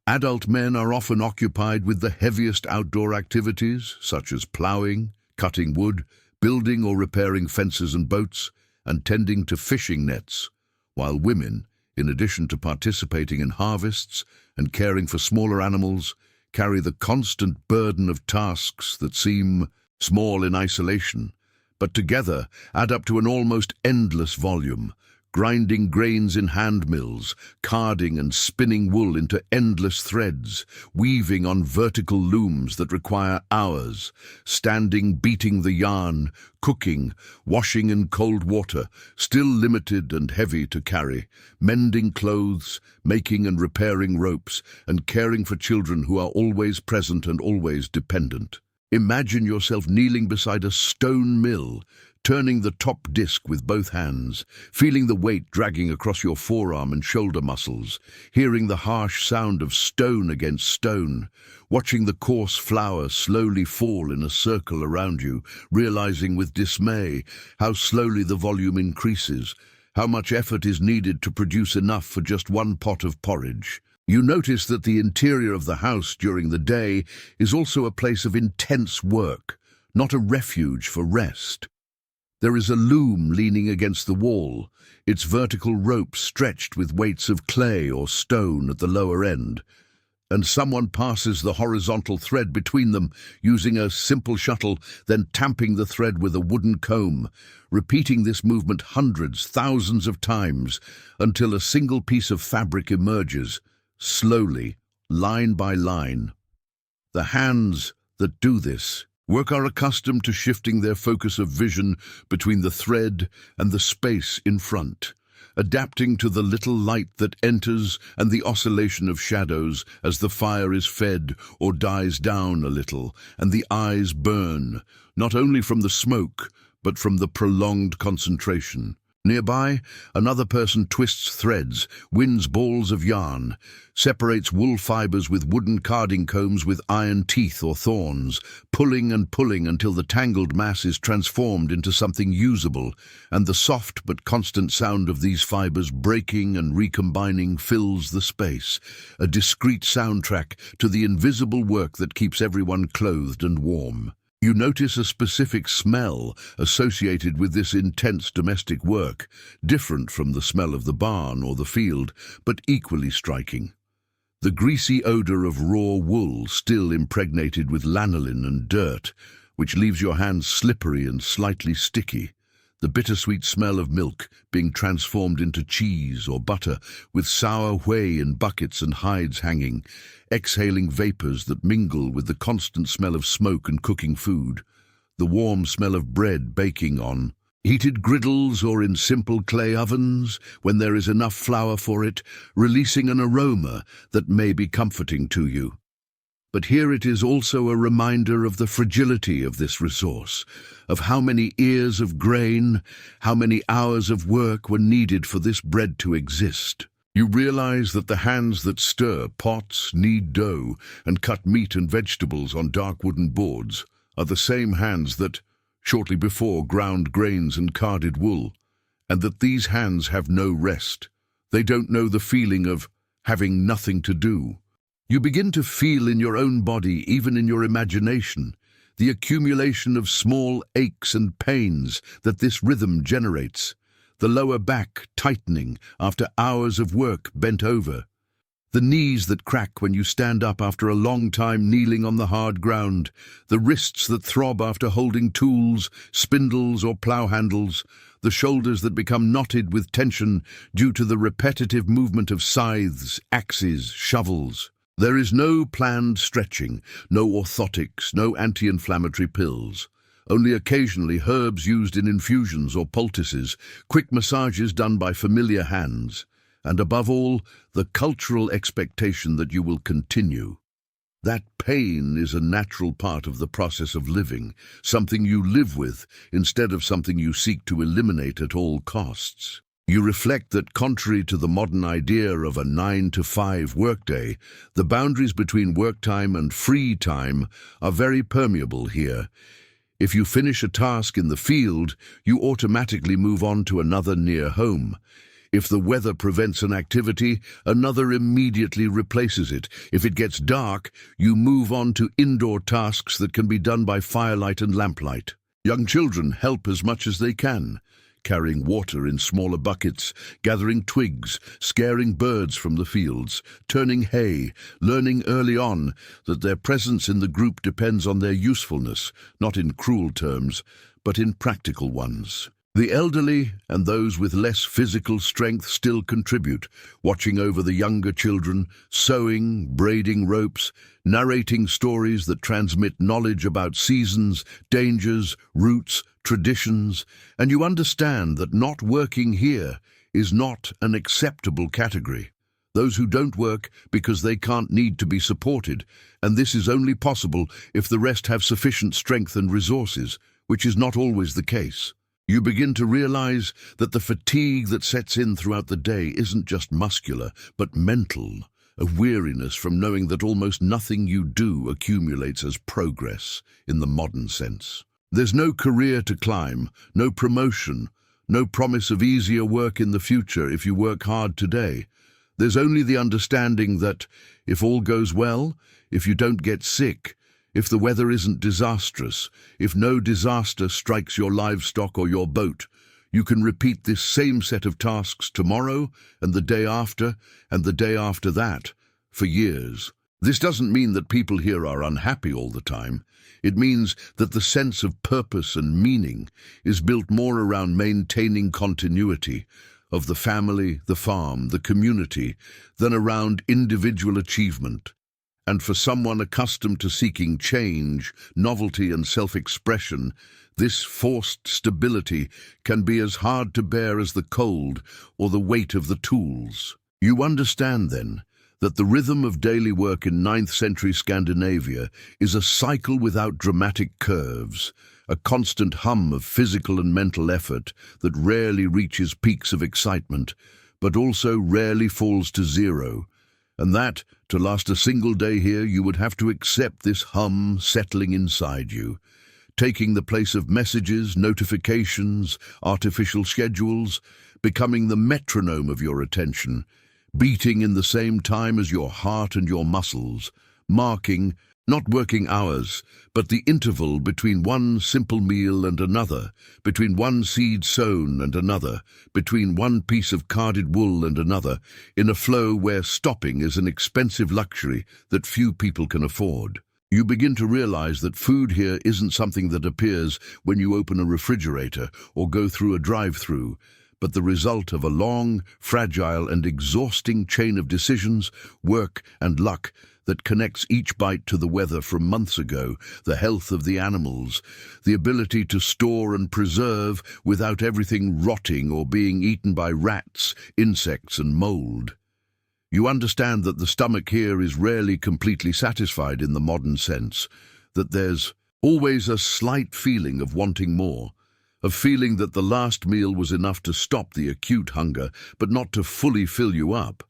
Adult men are often occupied with the heaviest outdoor activities, such as ploughing, cutting wood, building or repairing fences and boats, and tending to fishing nets, while women, in addition to participating in harvests and caring for smaller animals, carry the constant burden of tasks that seem small in isolation, but together add up to an almost endless volume, grinding grains in hand mills, carding and spinning wool into endless threads, weaving on vertical looms that require hours, standing beating the yarn, cooking, washing in cold water, still limited and heavy to carry, mending clothes, making and repairing ropes, and caring for children who are always present and always dependent. Imagine yourself kneeling beside a stone mill, turning the top disc with both hands, feeling the weight dragging across your forearm and shoulder muscles, hearing the harsh sound of stone against stone, watching the coarse flour slowly fall in a circle around you, realizing with dismay how slowly the volume increases, how much effort is needed to produce enough for just one pot of porridge. You notice that the interior of the house during the day is also a place of intense work, not a refuge for rest. There is a loom leaning against the wall, its vertical rope stretched with weights of clay or stone at the lower end, and someone passes the horizontal thread between them using a simple shuttle, then tamping the thread with a wooden comb, repeating this movement hundreds, thousands of times until a single piece of fabric emerges, slowly, line by line. The hands that do this work are accustomed to shifting their focus of vision between the thread and the space in front, adapting to the little light that enters and the oscillation of shadows as the fire is fed or dies down a little, and the eyes burn, not only from the smoke, but from the prolonged concentration. Nearby, another person twists threads, winds balls of yarn, separates wool fibers with wooden carding combs with iron teeth or thorns, pulling and pulling until the tangled mass is transformed into something usable, and the soft but constant sound of these fibers breaking and recombining fills the space, a discreet soundtrack to the invisible work that keeps everyone clothed and warm. You notice a specific smell associated with this intense domestic work, different from the smell of the barn or the field, but equally striking. The greasy odor of raw wool still impregnated with lanolin and dirt, which leaves your hands slippery and slightly sticky. The bittersweet smell of milk being transformed into cheese or butter, with sour whey in buckets and hides hanging, exhaling vapors that mingle with the constant smell of smoke and cooking food, the warm smell of bread baking on heated griddles or in simple clay ovens when there is enough flour for it, releasing an aroma that may be comforting to you. But here it is also a reminder of the fragility of this resource, of how many ears of grain, how many hours of work were needed for this bread to exist. You realize that the hands that stir pots, knead dough, and cut meat and vegetables on dark wooden boards are the same hands that, shortly before, ground grains and carded wool, and that these hands have no rest. They don't know the feeling of having nothing to do. You begin to feel in your own body, even in your imagination, the accumulation of small aches and pains that this rhythm generates, the lower back tightening after hours of work bent over, the knees that crack when you stand up after a long time kneeling on the hard ground, the wrists that throb after holding tools, spindles or plough handles, the shoulders that become knotted with tension due to the repetitive movement of scythes, axes, shovels. There is no planned stretching, no orthotics, no anti-inflammatory pills. Only occasionally herbs used in infusions or poultices, quick massages done by familiar hands, and above all, the cultural expectation that you will continue. That pain is a natural part of the process of living, something you live with instead of something you seek to eliminate at all costs. You reflect that, contrary to the modern idea of a 9-to-5 workday, the boundaries between work time and free time are very permeable here. If you finish a task in the field, you automatically move on to another near home. If the weather prevents an activity, another immediately replaces it. If it gets dark, you move on to indoor tasks that can be done by firelight and lamplight. Young children help as much as they can, carrying water in smaller buckets, gathering twigs, scaring birds from the fields, turning hay, learning early on that their presence in the group depends on their usefulness, not in cruel terms, but in practical ones. The elderly and those with less physical strength still contribute, watching over the younger children, sewing, braiding ropes, narrating stories that transmit knowledge about seasons, dangers, routes, traditions, and you understand that not working here is not an acceptable category. Those who don't work because they can't need to be supported, and this is only possible if the rest have sufficient strength and resources, which is not always the case. You begin to realize that the fatigue that sets in throughout the day isn't just muscular, but mental, a weariness from knowing that almost nothing you do accumulates as progress in the modern sense. There's no career to climb, no promotion, no promise of easier work in the future if you work hard today. There's only the understanding that if all goes well, if you don't get sick, if the weather isn't disastrous, if no disaster strikes your livestock or your boat, you can repeat this same set of tasks tomorrow and the day after and the day after that for years. This doesn't mean that people here are unhappy all the time. It means that the sense of purpose and meaning is built more around maintaining continuity of the family, the farm, the community, than around individual achievement. And for someone accustomed to seeking change, novelty and self-expression, this forced stability can be as hard to bear as the cold or the weight of the tools. You understand, then, that the rhythm of daily work in 9th century Scandinavia is a cycle without dramatic curves, a constant hum of physical and mental effort that rarely reaches peaks of excitement, but also rarely falls to zero. And that, to last a single day here, you would have to accept this hum settling inside you, taking the place of messages, notifications, artificial schedules, becoming the metronome of your attention, beating in the same time as your heart and your muscles, marking, not working hours, but the interval between one simple meal and another, between one seed sown and another, between one piece of carded wool and another, in a flow where stopping is an expensive luxury that few people can afford. You begin to realize that food here isn't something that appears when you open a refrigerator or go through a drive-through, but the result of a long, fragile and exhausting chain of decisions, work and luck that connects each bite to the weather from months ago, the health of the animals, the ability to store and preserve without everything rotting or being eaten by rats, insects and mold. You understand that the stomach here is rarely completely satisfied in the modern sense, that there's always a slight feeling of wanting more, of feeling that the last meal was enough to stop the acute hunger, but not to fully fill you up.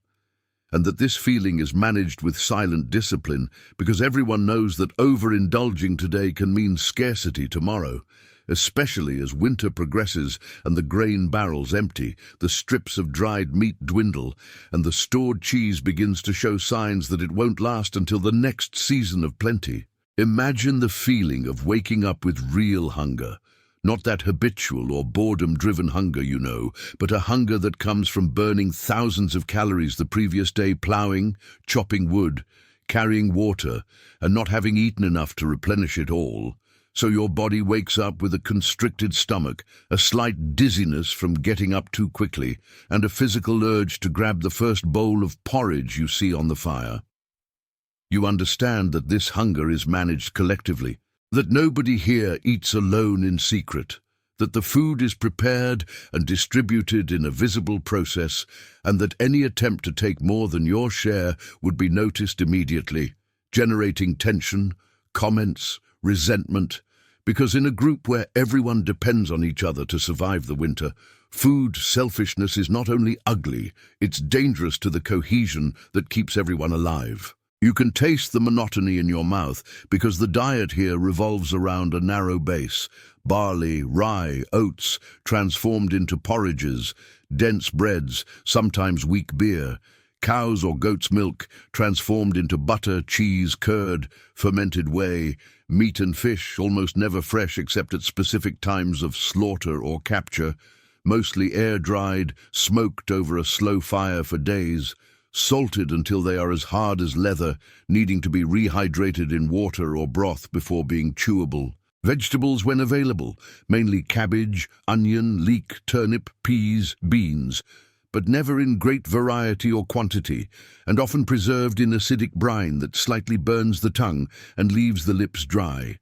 And that this feeling is managed with silent discipline because everyone knows that overindulging today can mean scarcity tomorrow, especially as winter progresses and the grain barrels empty, the strips of dried meat dwindle, and the stored cheese begins to show signs that it won't last until the next season of plenty. Imagine the feeling of waking up with real hunger. Not that habitual or boredom-driven hunger, you know, but a hunger that comes from burning thousands of calories the previous day plowing, chopping wood, carrying water, and not having eaten enough to replenish it all. So your body wakes up with a constricted stomach, a slight dizziness from getting up too quickly, and a physical urge to grab the first bowl of porridge you see on the fire. You understand that this hunger is managed collectively, that nobody here eats alone in secret, that the food is prepared and distributed in a visible process, and that any attempt to take more than your share would be noticed immediately, generating tension, comments, resentment, because in a group where everyone depends on each other to survive the winter, food selfishness is not only ugly, it's dangerous to the cohesion that keeps everyone alive. You can taste the monotony in your mouth because the diet here revolves around a narrow base: barley, rye, oats, transformed into porridges, dense breads, sometimes weak beer, cows' or goats' milk, transformed into butter, cheese, curd, fermented whey, meat and fish, almost never fresh except at specific times of slaughter or capture, mostly air-dried, smoked over a slow fire for days, salted until they are as hard as leather, needing to be rehydrated in water or broth before being chewable. Vegetables when available, mainly cabbage, onion, leek, turnip, peas, beans, but never in great variety or quantity, and often preserved in acidic brine that slightly burns the tongue and leaves the lips dry.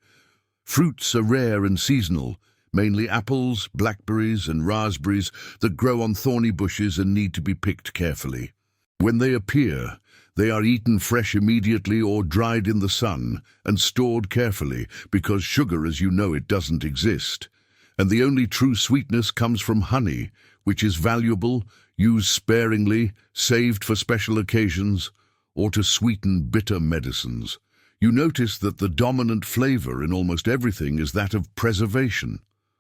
Fruits are rare and seasonal, mainly apples, blackberries, and raspberries that grow on thorny bushes and need to be picked carefully. When they appear, they are eaten fresh immediately or dried in the sun and stored carefully, because sugar, as you know it, doesn't exist. And the only true sweetness comes from honey, which is valuable, used sparingly, saved for special occasions, or to sweeten bitter medicines. You notice that the dominant flavor in almost everything is that of preservation.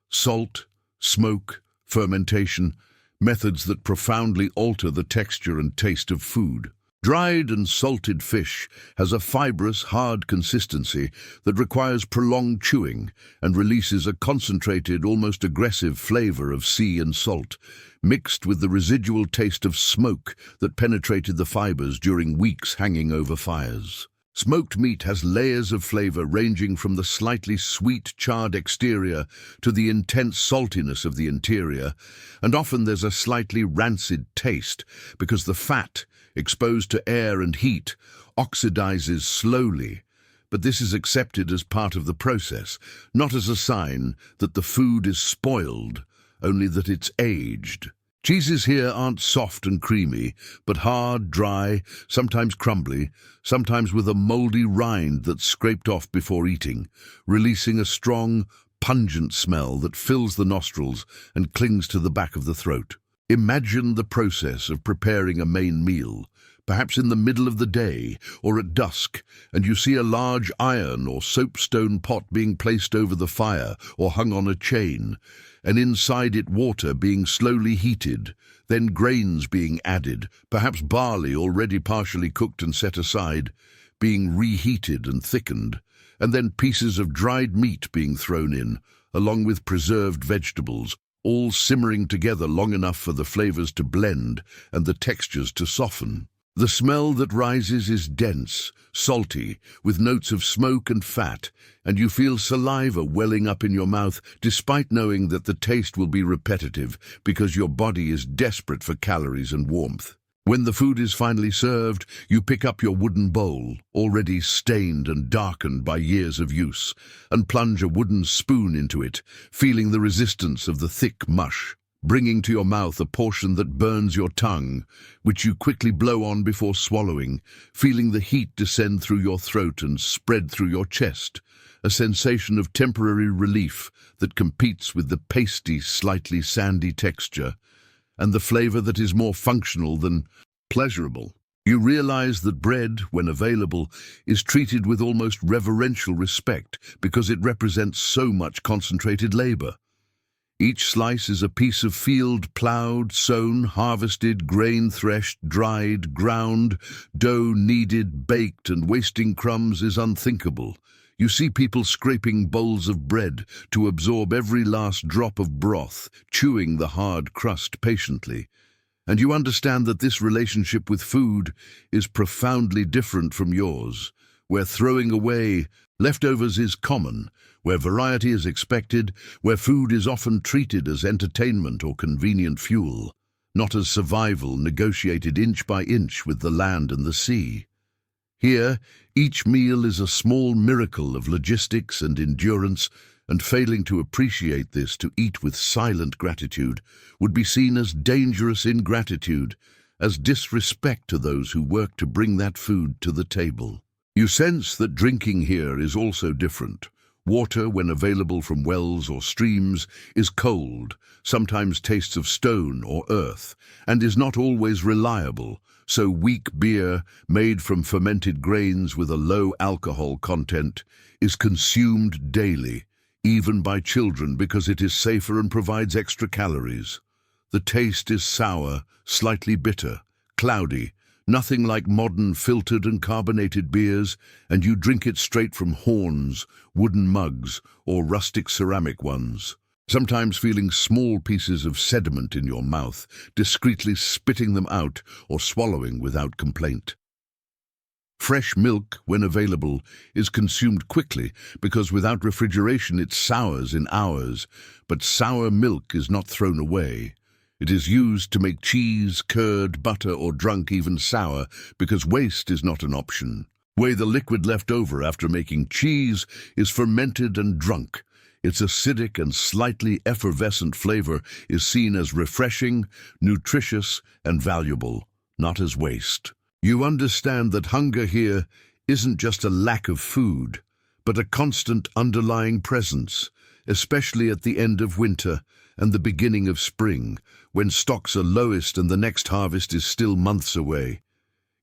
Salt, smoke, fermentation, methods that profoundly alter the texture and taste of food. Dried and salted fish has a fibrous, hard consistency that requires prolonged chewing and releases a concentrated, almost aggressive flavor of sea and salt, mixed with the residual taste of smoke that penetrated the fibers during weeks hanging over fires. Smoked meat has layers of flavor ranging from the slightly sweet, charred exterior to the intense saltiness of the interior, and often there's a slightly rancid taste because the fat, exposed to air and heat, oxidizes slowly. But this is accepted as part of the process, not as a sign that the food is spoiled, only that it's aged. Cheeses here aren't soft and creamy, but hard, dry, sometimes crumbly, sometimes with a moldy rind that's scraped off before eating, releasing a strong, pungent smell that fills the nostrils and clings to the back of the throat. Imagine the process of preparing a main meal, perhaps in the middle of the day or at dusk, and you see a large iron or soapstone pot being placed over the fire or hung on a chain, and inside it water being slowly heated, then grains being added, perhaps barley already partially cooked and set aside, being reheated and thickened, and then pieces of dried meat being thrown in, along with preserved vegetables, all simmering together long enough for the flavors to blend and the textures to soften. The smell that rises is dense, salty, with notes of smoke and fat, and you feel saliva welling up in your mouth despite knowing that the taste will be repetitive because your body is desperate for calories and warmth. When the food is finally served, you pick up your wooden bowl, already stained and darkened by years of use, and plunge a wooden spoon into it, feeling the resistance of the thick mush, bringing to your mouth a portion that burns your tongue, which you quickly blow on before swallowing, feeling the heat descend through your throat and spread through your chest, a sensation of temporary relief that competes with the pasty, slightly sandy texture, and the flavor that is more functional than pleasurable. You realize that bread, when available, is treated with almost reverential respect because it represents so much concentrated labor. Each slice is a piece of field plowed, sown, harvested, grain threshed, dried, ground, dough kneaded, baked, and wasting crumbs is unthinkable. You see people scraping bowls of bread to absorb every last drop of broth, chewing the hard crust patiently. And you understand that this relationship with food is profoundly different from yours, where throwing away leftovers is common, where variety is expected, where food is often treated as entertainment or convenient fuel, not as survival negotiated inch by inch with the land and the sea. Here, each meal is a small miracle of logistics and endurance, and failing to appreciate this, to eat with silent gratitude, would be seen as dangerous ingratitude, as disrespect to those who work to bring that food to the table. You sense that drinking here is also different. Water, when available from wells or streams, is cold, sometimes tastes of stone or earth, and is not always reliable, so weak beer, made from fermented grains with a low alcohol content, is consumed daily, even by children, because it is safer and provides extra calories. The taste is sour, slightly bitter, cloudy, nothing like modern filtered and carbonated beers, and you drink it straight from horns, wooden mugs, or rustic ceramic ones, sometimes feeling small pieces of sediment in your mouth, discreetly spitting them out or swallowing without complaint. Fresh milk, when available, is consumed quickly because without refrigeration it sours in hours. But sour milk is not thrown away. It is used to make cheese, curd, butter, or drunk even sour because waste is not an option. The liquid left over after making cheese is fermented and drunk. Its acidic and slightly effervescent flavor is seen as refreshing, nutritious, and valuable, not as waste. You understand that hunger here isn't just a lack of food, but a constant underlying presence, especially at the end of winter and the beginning of spring, when stocks are lowest and the next harvest is still months away.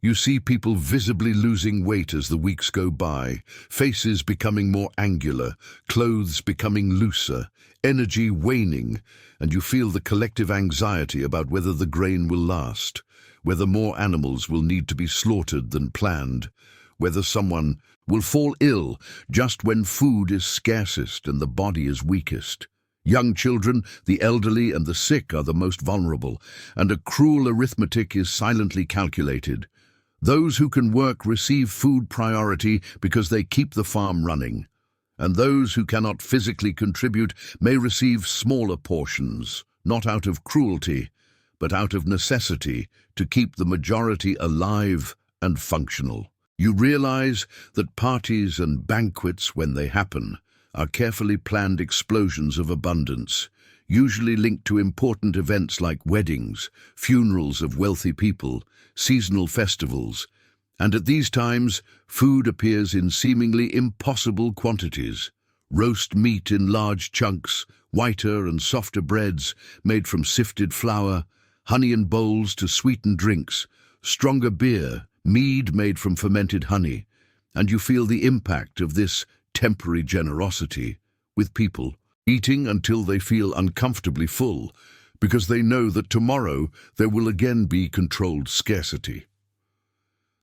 You see people visibly losing weight as the weeks go by, faces becoming more angular, clothes becoming looser, energy waning, and you feel the collective anxiety about whether the grain will last, whether more animals will need to be slaughtered than planned, whether someone will fall ill just when food is scarcest and the body is weakest. Young children, the elderly, and the sick are the most vulnerable, and a cruel arithmetic is silently calculated. Those who can work receive food priority because they keep the farm running, and those who cannot physically contribute may receive smaller portions, not out of cruelty, but out of necessity to keep the majority alive and functional. You realize that parties and banquets, when they happen, are carefully planned explosions of abundance, usually linked to important events like weddings, funerals of wealthy people, seasonal festivals, and at these times, food appears in seemingly impossible quantities. Roast meat in large chunks, whiter and softer breads made from sifted flour, honey in bowls to sweeten drinks, stronger beer, mead made from fermented honey, and you feel the impact of this temporary generosity with people eating until they feel uncomfortably full, because they know that tomorrow there will again be controlled scarcity.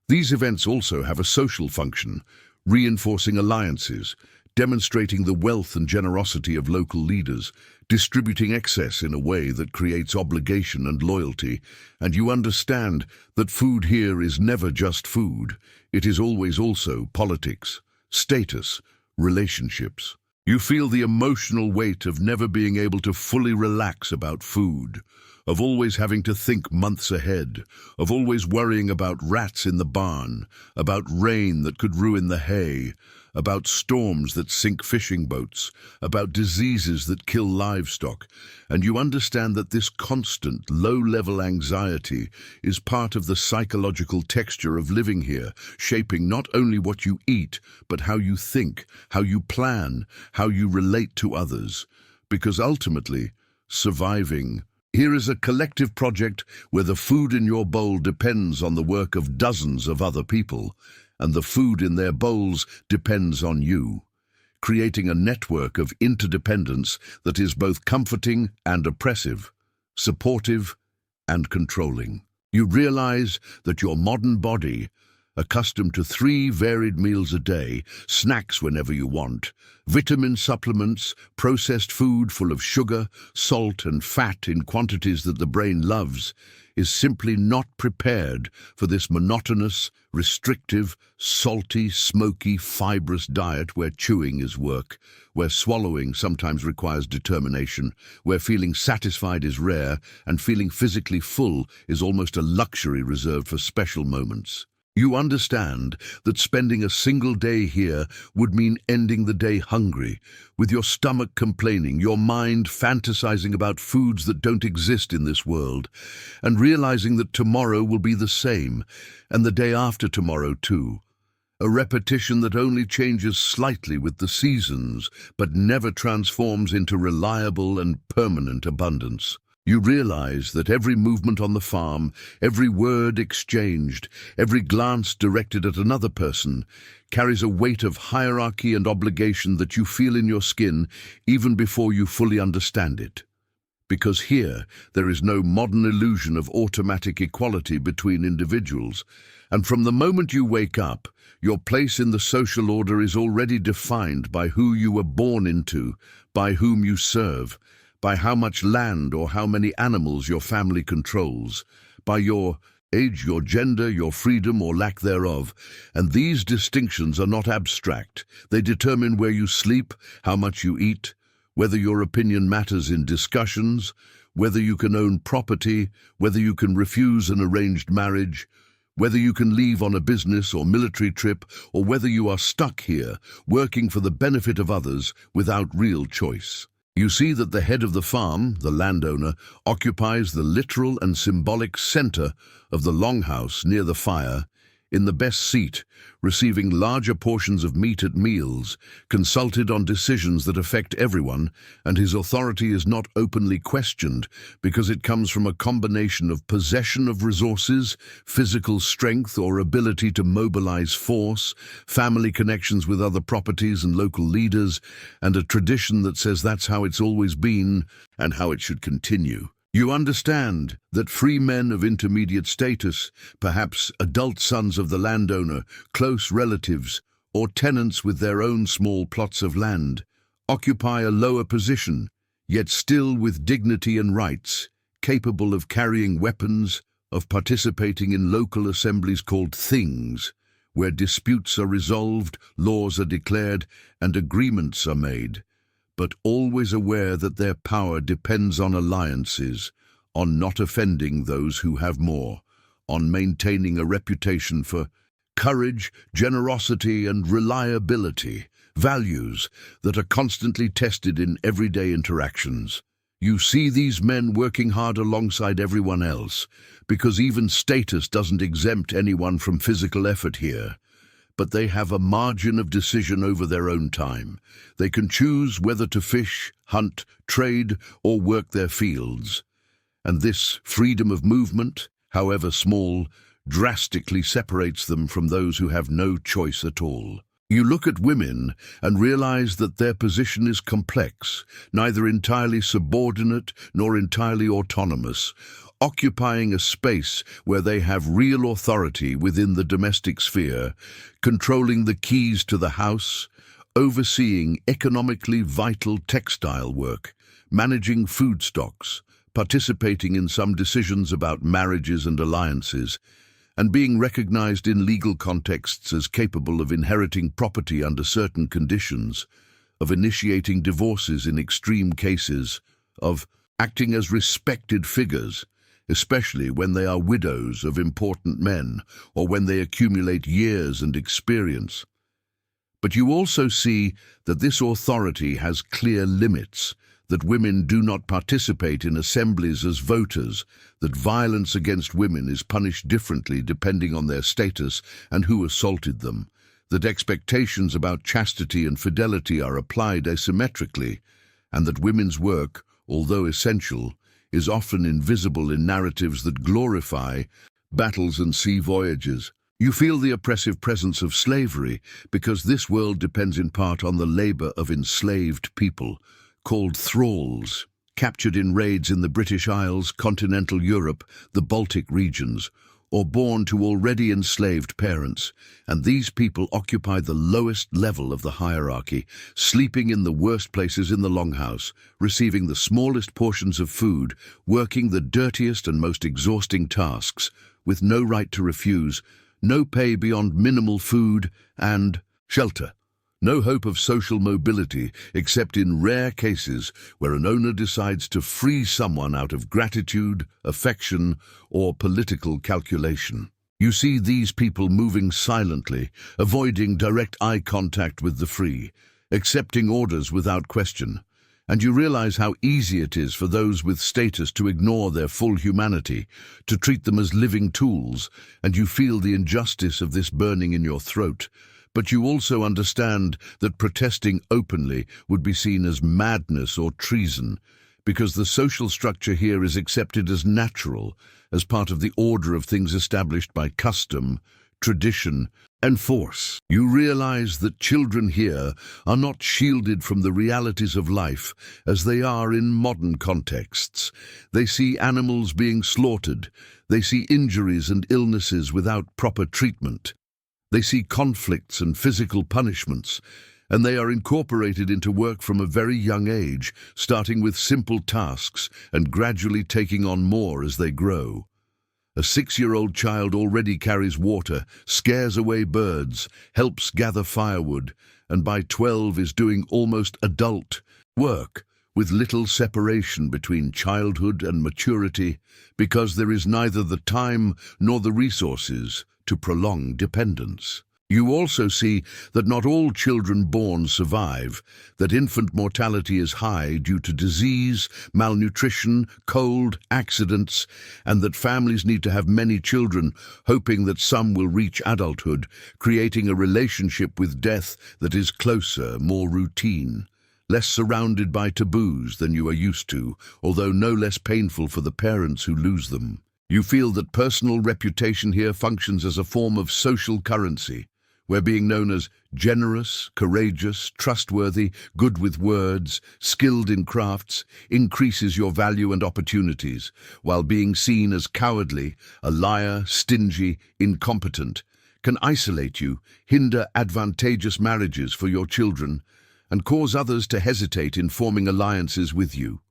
These events also have a social function, reinforcing alliances, demonstrating the wealth and generosity of local leaders, distributing excess in a way that creates obligation and loyalty, and you understand that food here is never just food, it is always also politics, status, relationships. You feel the emotional weight of never being able to fully relax about food, of always having to think months ahead, of always worrying about rats in the barn, about rain that could ruin the hay, about storms that sink fishing boats, about diseases that kill livestock, and you understand that this constant, low-level anxiety is part of the psychological texture of living here, shaping not only what you eat, but how you think, how you plan, how you relate to others. Because ultimately, surviving here is a collective project where the food in your bowl depends on the work of dozens of other people, and the food in their bowls depends on you, creating a network of interdependence that is both comforting and oppressive, supportive and controlling. You realize that your modern body, accustomed to 3 varied meals a day, snacks whenever you want, vitamin supplements, processed food full of sugar, salt and fat in quantities that the brain loves, is simply not prepared for this monotonous, restrictive, salty, smoky, fibrous diet where chewing is work, where swallowing sometimes requires determination, where feeling satisfied is rare and feeling physically full is almost a luxury reserved for special moments. You understand that spending a single day here would mean ending the day hungry, with your stomach complaining, your mind fantasizing about foods that don't exist in this world, and realizing that tomorrow will be the same, and the day after tomorrow too. A repetition that only changes slightly with the seasons, but never transforms into reliable and permanent abundance. You realize that every movement on the farm, every word exchanged, every glance directed at another person, carries a weight of hierarchy and obligation that you feel in your skin even before you fully understand it. Because here, there is no modern illusion of automatic equality between individuals, and from the moment you wake up, your place in the social order is already defined by who you were born into, by whom you serve, by how much land or how many animals your family controls, by your age, your gender, your freedom or lack thereof. And these distinctions are not abstract. They determine where you sleep, how much you eat, whether your opinion matters in discussions, whether you can own property, whether you can refuse an arranged marriage, whether you can leave on a business or military trip, or whether you are stuck here, working for the benefit of others without real choice. You see that the head of the farm, the landowner, occupies the literal and symbolic center of the longhouse near the fire, in the best seat, receiving larger portions of meat at meals, consulted on decisions that affect everyone, and his authority is not openly questioned because it comes from a combination of possession of resources, physical strength or ability to mobilize force, family connections with other properties and local leaders, and a tradition that says that's how it's always been and how it should continue. You understand that free men of intermediate status, perhaps adult sons of the landowner, close relatives, or tenants with their own small plots of land, occupy a lower position, yet still with dignity and rights, capable of carrying weapons, of participating in local assemblies called things, where disputes are resolved, laws are declared, and agreements are made, but always aware that their power depends on alliances, on not offending those who have more, on maintaining a reputation for courage, generosity, and reliability, values that are constantly tested in everyday interactions. You see these men working hard alongside everyone else, because even status doesn't exempt anyone from physical effort here. But they have a margin of decision over their own time. They can choose whether to fish, hunt, trade, or work their fields. And this freedom of movement, however small, drastically separates them from those who have no choice at all. You look at women and realize that their position is complex, neither entirely subordinate nor entirely autonomous, occupying a space where they have real authority within the domestic sphere, controlling the keys to the house, overseeing economically vital textile work, managing food stocks, participating in some decisions about marriages and alliances, and being recognized in legal contexts as capable of inheriting property under certain conditions, of initiating divorces in extreme cases, of acting as respected figures, especially when they are widows of important men or when they accumulate years and experience. But you also see that this authority has clear limits, that women do not participate in assemblies as voters, that violence against women is punished differently depending on their status and who assaulted them, that expectations about chastity and fidelity are applied asymmetrically, and that women's work, although essential, is often invisible in narratives that glorify battles and sea voyages. You feel the oppressive presence of slavery because this world depends in part on the labor of enslaved people, called thralls, captured in raids in the British Isles, continental Europe, the Baltic regions, or born to already enslaved parents, and these people occupy the lowest level of the hierarchy, sleeping in the worst places in the longhouse, receiving the smallest portions of food, working the dirtiest and most exhausting tasks, with no right to refuse, no pay beyond minimal food and shelter. No hope of social mobility except in rare cases where an owner decides to free someone out of gratitude, affection, or political calculation. You see these people moving silently, avoiding direct eye contact with the free, accepting orders without question. And you realize how easy it is for those with status to ignore their full humanity, to treat them as living tools, and you feel the injustice of this burning in your throat. But you also understand that protesting openly would be seen as madness or treason, because the social structure here is accepted as natural, as part of the order of things established by custom, tradition, and force. You realize that children here are not shielded from the realities of life as they are in modern contexts. They see animals being slaughtered. They see injuries and illnesses without proper treatment. They see conflicts and physical punishments, and they are incorporated into work from a very young age, starting with simple tasks and gradually taking on more as they grow. A 6-year-old child already carries water, scares away birds, helps gather firewood, and by 12 is doing almost adult work, with little separation between childhood and maturity, because there is neither the time nor the resources to prolong dependence. You also see that not all children born survive, that infant mortality is high due to disease, malnutrition, cold, accidents, and that families need to have many children, hoping that some will reach adulthood, creating a relationship with death that is closer, more routine, less surrounded by taboos than you are used to, although no less painful for the parents who lose them. You feel that personal reputation here functions as a form of social currency, where being known as generous, courageous, trustworthy, good with words, skilled in crafts, increases your value and opportunities, while being seen as cowardly, a liar, stingy, incompetent, can isolate you, hinder advantageous marriages for your children, and cause others to hesitate in forming alliances with you.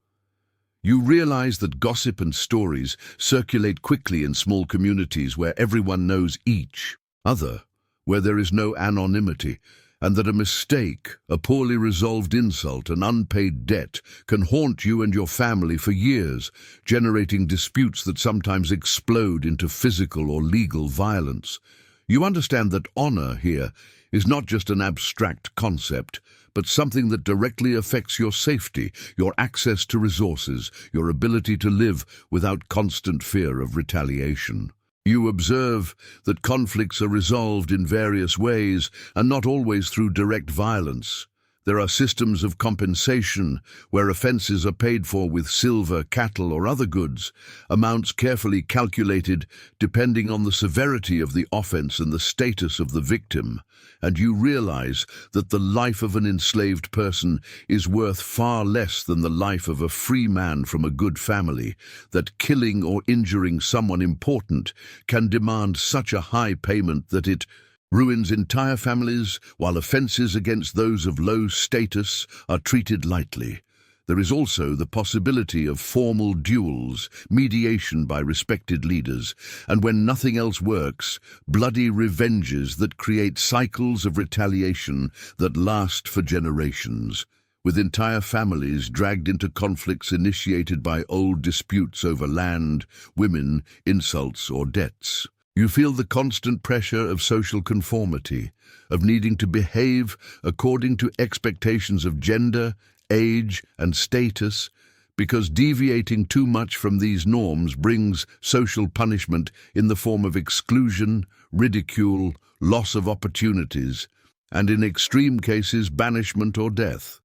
You realize that gossip and stories circulate quickly in small communities where everyone knows each other, where there is no anonymity, and that a mistake, a poorly resolved insult, an unpaid debt can haunt you and your family for years, generating disputes that sometimes explode into physical or legal violence. You understand that honor here is not just an abstract concept, but something that directly affects your safety, your access to resources, your ability to live without constant fear of retaliation. You observe that conflicts are resolved in various ways and not always through direct violence. There are systems of compensation where offenses are paid for with silver, cattle, or other goods, amounts carefully calculated depending on the severity of the offense and the status of the victim, and you realize that the life of an enslaved person is worth far less than the life of a free man from a good family, that killing or injuring someone important can demand such a high payment that it ruins entire families, while offenses against those of low status are treated lightly. There is also the possibility of formal duels, mediation by respected leaders, and when nothing else works, bloody revenges that create cycles of retaliation that last for generations, with entire families dragged into conflicts initiated by old disputes over land, women, insults, or debts. You feel the constant pressure of social conformity, of needing to behave according to expectations of gender, age, and status, because deviating too much from these norms brings social punishment in the form of exclusion, ridicule, loss of opportunities, and in extreme cases, banishment or death.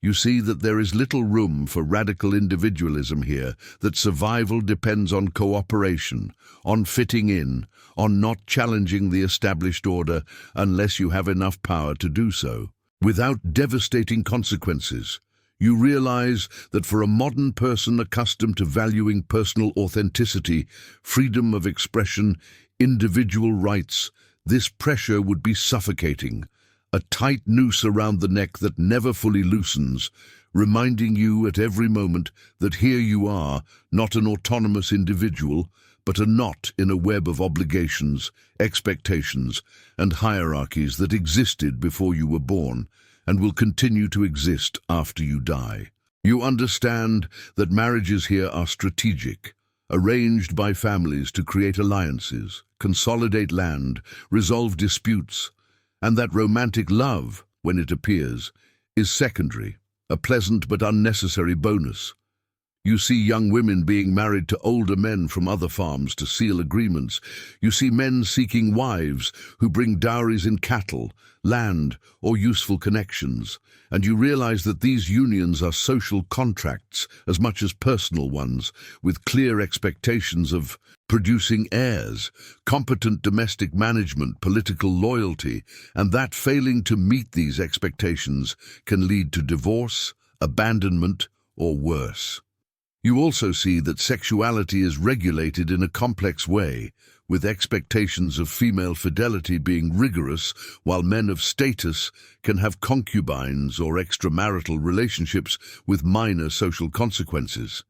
You see that there is little room for radical individualism here, that survival depends on cooperation, on fitting in, on not challenging the established order unless you have enough power to do so. Without devastating consequences, you realize that for a modern person accustomed to valuing personal authenticity, freedom of expression, individual rights, this pressure would be suffocating. A tight noose around the neck that never fully loosens, reminding you at every moment that here you are, not an autonomous individual, but a knot in a web of obligations, expectations, and hierarchies that existed before you were born and will continue to exist after you die. You understand that marriages here are strategic, arranged by families to create alliances, consolidate land, resolve disputes, and that romantic love, when it appears, is secondary, a pleasant but unnecessary bonus. You see young women being married to older men from other farms to seal agreements. You see men seeking wives who bring dowries in cattle, land, or useful connections, and you realize that these unions are social contracts as much as personal ones, with clear expectations of producing heirs, competent domestic management, political loyalty, and that failing to meet these expectations can lead to divorce, abandonment, or worse. You also see that sexuality is regulated in a complex way, with expectations of female fidelity being rigorous, while men of status can have concubines or extramarital relationships with minor social consequences.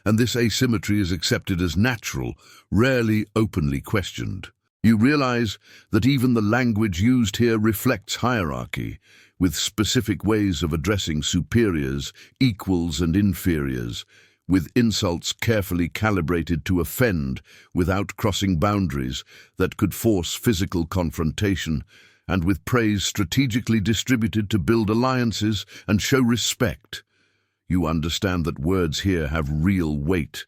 and this asymmetry is accepted as natural, rarely openly questioned. You realize that even the language used here reflects hierarchy, with specific ways of addressing superiors, equals and inferiors, with insults carefully calibrated to offend without crossing boundaries that could force physical confrontation, and with praise strategically distributed to build alliances and show respect. You understand that words here have real weight,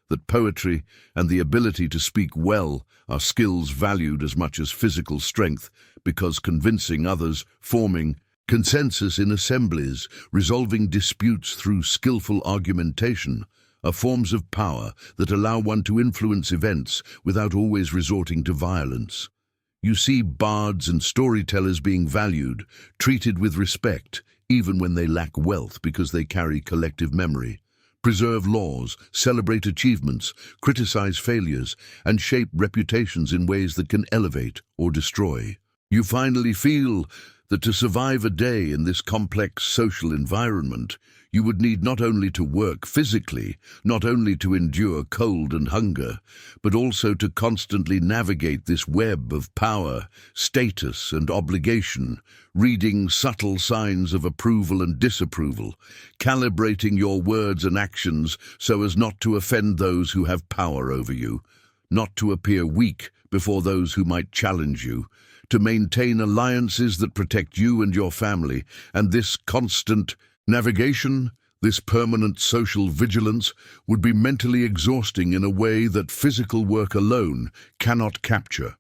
that poetry and the ability to speak well are skills valued as much as physical strength, because convincing others, forming consensus in assemblies, resolving disputes through skillful argumentation, are forms of power that allow one to influence events without always resorting to violence. You see bards and storytellers being valued, treated with respect, even when they lack wealth because they carry collective memory, preserve laws, celebrate achievements, criticize failures, and shape reputations in ways that can elevate or destroy. You finally feel that to survive a day in this complex social environment, you would need not only to work physically, not only to endure cold and hunger, but also to constantly navigate this web of power, status, and obligation, reading subtle signs of approval and disapproval, calibrating your words and actions so as not to offend those who have power over you, not to appear weak before those who might challenge you, to maintain alliances that protect you and your family, and this constant navigation, this permanent social vigilance, would be mentally exhausting in a way that physical work alone cannot capture,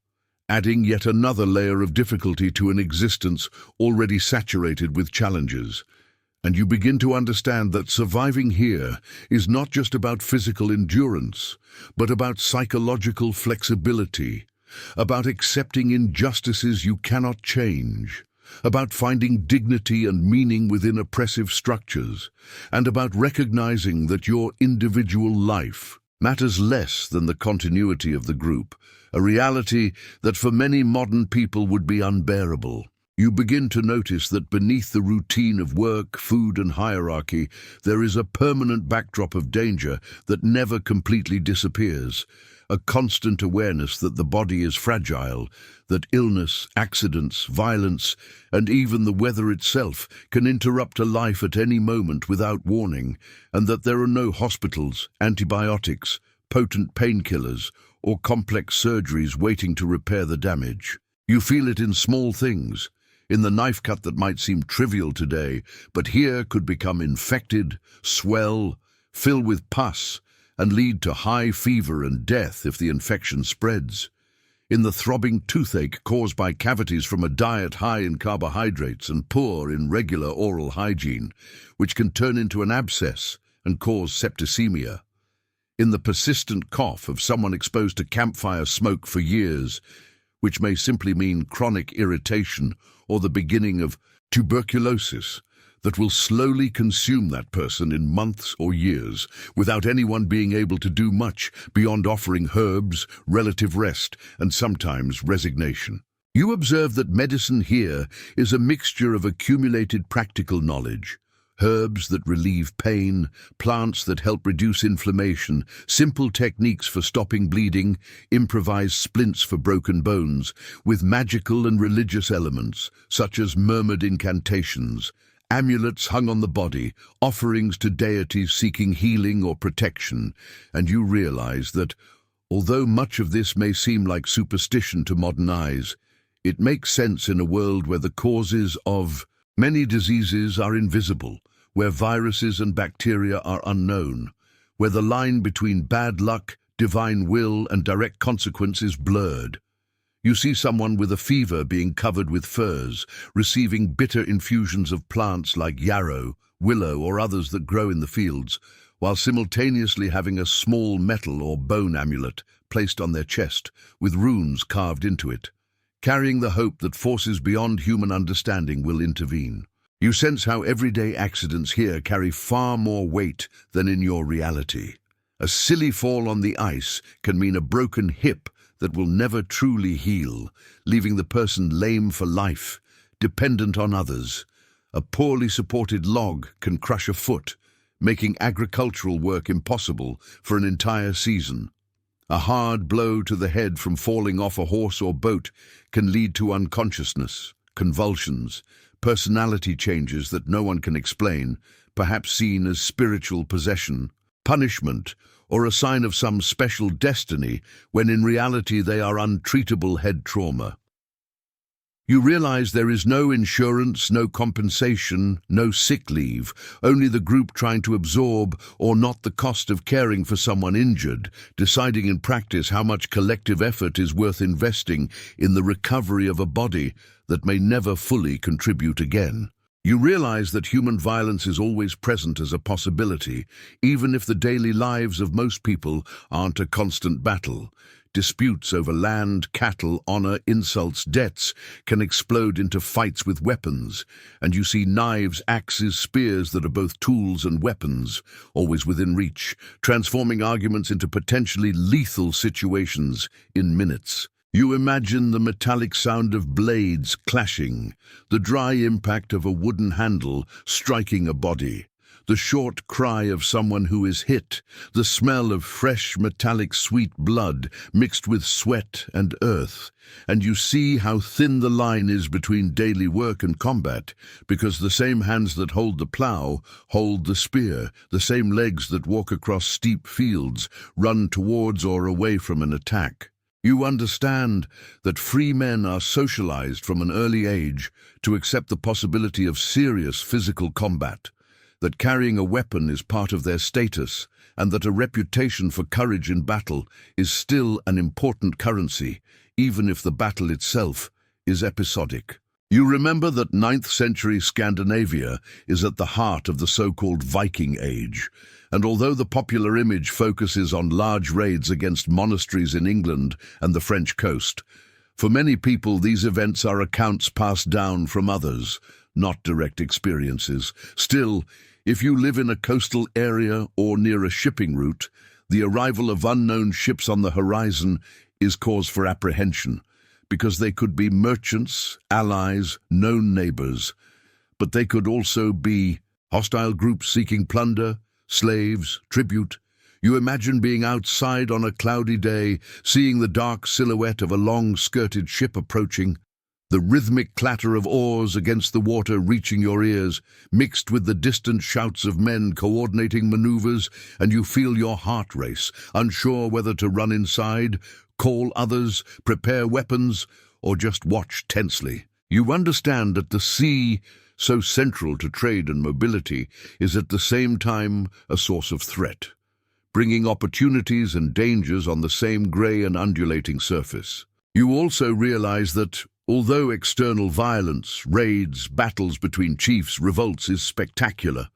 adding yet another layer of difficulty to an existence already saturated with challenges. And you begin to understand that surviving here is not just about physical endurance, but about psychological flexibility, about accepting injustices you cannot change, about finding dignity and meaning within oppressive structures, and about recognizing that your individual life matters less than the continuity of the group, a reality that for many modern people would be unbearable. You begin to notice that beneath the routine of work, food, and hierarchy, there is a permanent backdrop of danger that never completely disappears, a constant awareness that the body is fragile, that illness, accidents, violence, and even the weather itself can interrupt a life at any moment without warning, and that there are no hospitals, antibiotics, potent painkillers, or complex surgeries waiting to repair the damage. You feel it in small things, in the knife cut that might seem trivial today, but here could become infected, swell, fill with pus, and lead to high fever and death if the infection spreads. In the throbbing toothache caused by cavities from a diet high in carbohydrates and poor in regular oral hygiene, which can turn into an abscess and cause septicemia. In the persistent cough of someone exposed to campfire smoke for years, which may simply mean chronic irritation or the beginning of tuberculosis that will slowly consume that person in months or years without anyone being able to do much beyond offering herbs, relative rest, and sometimes resignation. You observe that medicine here is a mixture of accumulated practical knowledge, herbs that relieve pain, plants that help reduce inflammation, simple techniques for stopping bleeding, improvised splints for broken bones, with magical and religious elements, such as murmured incantations, amulets hung on the body, offerings to deities seeking healing or protection, and you realize that, although much of this may seem like superstition to modern eyes, it makes sense in a world where the causes of many diseases are invisible, where viruses and bacteria are unknown, where the line between bad luck, divine will, and direct consequence is blurred. You see someone with a fever being covered with furs, receiving bitter infusions of plants like yarrow, willow, or others that grow in the fields, while simultaneously having a small metal or bone amulet placed on their chest, with runes carved into it, carrying the hope that forces beyond human understanding will intervene. You sense how everyday accidents here carry far more weight than in your reality. A silly fall on the ice can mean a broken hip that will never truly heal, leaving the person lame for life, dependent on others. A poorly supported log can crush a foot, making agricultural work impossible for an entire season. A hard blow to the head from falling off a horse or boat can lead to unconsciousness, convulsions, personality changes that no one can explain, perhaps seen as spiritual possession, punishment, or a sign of some special destiny, when in reality they are untreatable head trauma. You realize there is no insurance, no compensation, no sick leave, only the group trying to absorb or not the cost of caring for someone injured, deciding in practice how much collective effort is worth investing in the recovery of a body that may never fully contribute again. You realize that human violence is always present as a possibility, even if the daily lives of most people aren't a constant battle. Disputes over land, cattle, honor, insults, debts can explode into fights with weapons, and you see knives, axes, spears that are both tools and weapons, always within reach, transforming arguments into potentially lethal situations in minutes. You imagine the metallic sound of blades clashing, the dry impact of a wooden handle striking a body, the short cry of someone who is hit, the smell of fresh metallic sweet blood mixed with sweat and earth, and you see how thin the line is between daily work and combat, because the same hands that hold the plow hold the spear, the same legs that walk across steep fields run towards or away from an attack. You understand that free men are socialized from an early age to accept the possibility of serious physical combat, that carrying a weapon is part of their status, and that a reputation for courage in battle is still an important currency, even if the battle itself is episodic. You remember that 9th century Scandinavia is at the heart of the so-called Viking Age, and although the popular image focuses on large raids against monasteries in England and the French coast, for many people these events are accounts passed down from others, not direct experiences. Still, if you live in a coastal area or near a shipping route, the arrival of unknown ships on the horizon is cause for apprehension, because they could be merchants, allies, known neighbors, but they could also be hostile groups seeking plunder, slaves, tribute. You imagine being outside on a cloudy day, seeing the dark silhouette of a long-skirted ship approaching, the rhythmic clatter of oars against the water reaching your ears, mixed with the distant shouts of men coordinating maneuvers, and you feel your heart race, unsure whether to run inside, call others, prepare weapons, or just watch tensely. You understand that the sea, so central to trade and mobility, is at the same time a source of threat, bringing opportunities and dangers on the same grey and undulating surface. You also realize that, although external violence, raids, battles between chiefs, revolts is spectacular,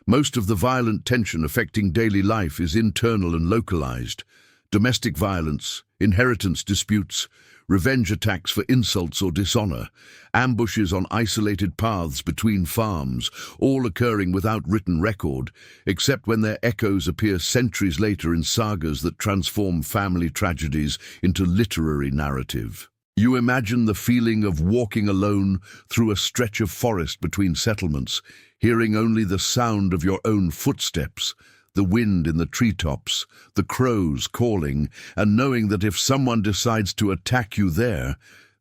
most of the violent tension affecting daily life is internal and localized. Domestic violence, inheritance disputes, revenge attacks for insults or dishonor, ambushes on isolated paths between farms, all occurring without written record, except when their echoes appear centuries later in sagas that transform family tragedies into literary narrative. You imagine the feeling of walking alone through a stretch of forest between settlements, hearing only the sound of your own footsteps, the wind in the treetops, the crows calling, and knowing that if someone decides to attack you there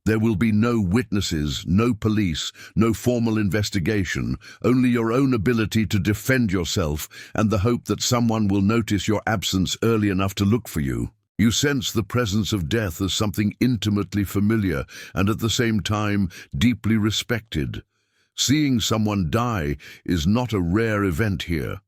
will be no witnesses, no police, no formal investigation, only your own ability to defend yourself and the hope that someone will notice your absence early enough to look for you. You sense the presence of death as something intimately familiar and at the same time deeply respected. Seeing someone die is not a rare event here,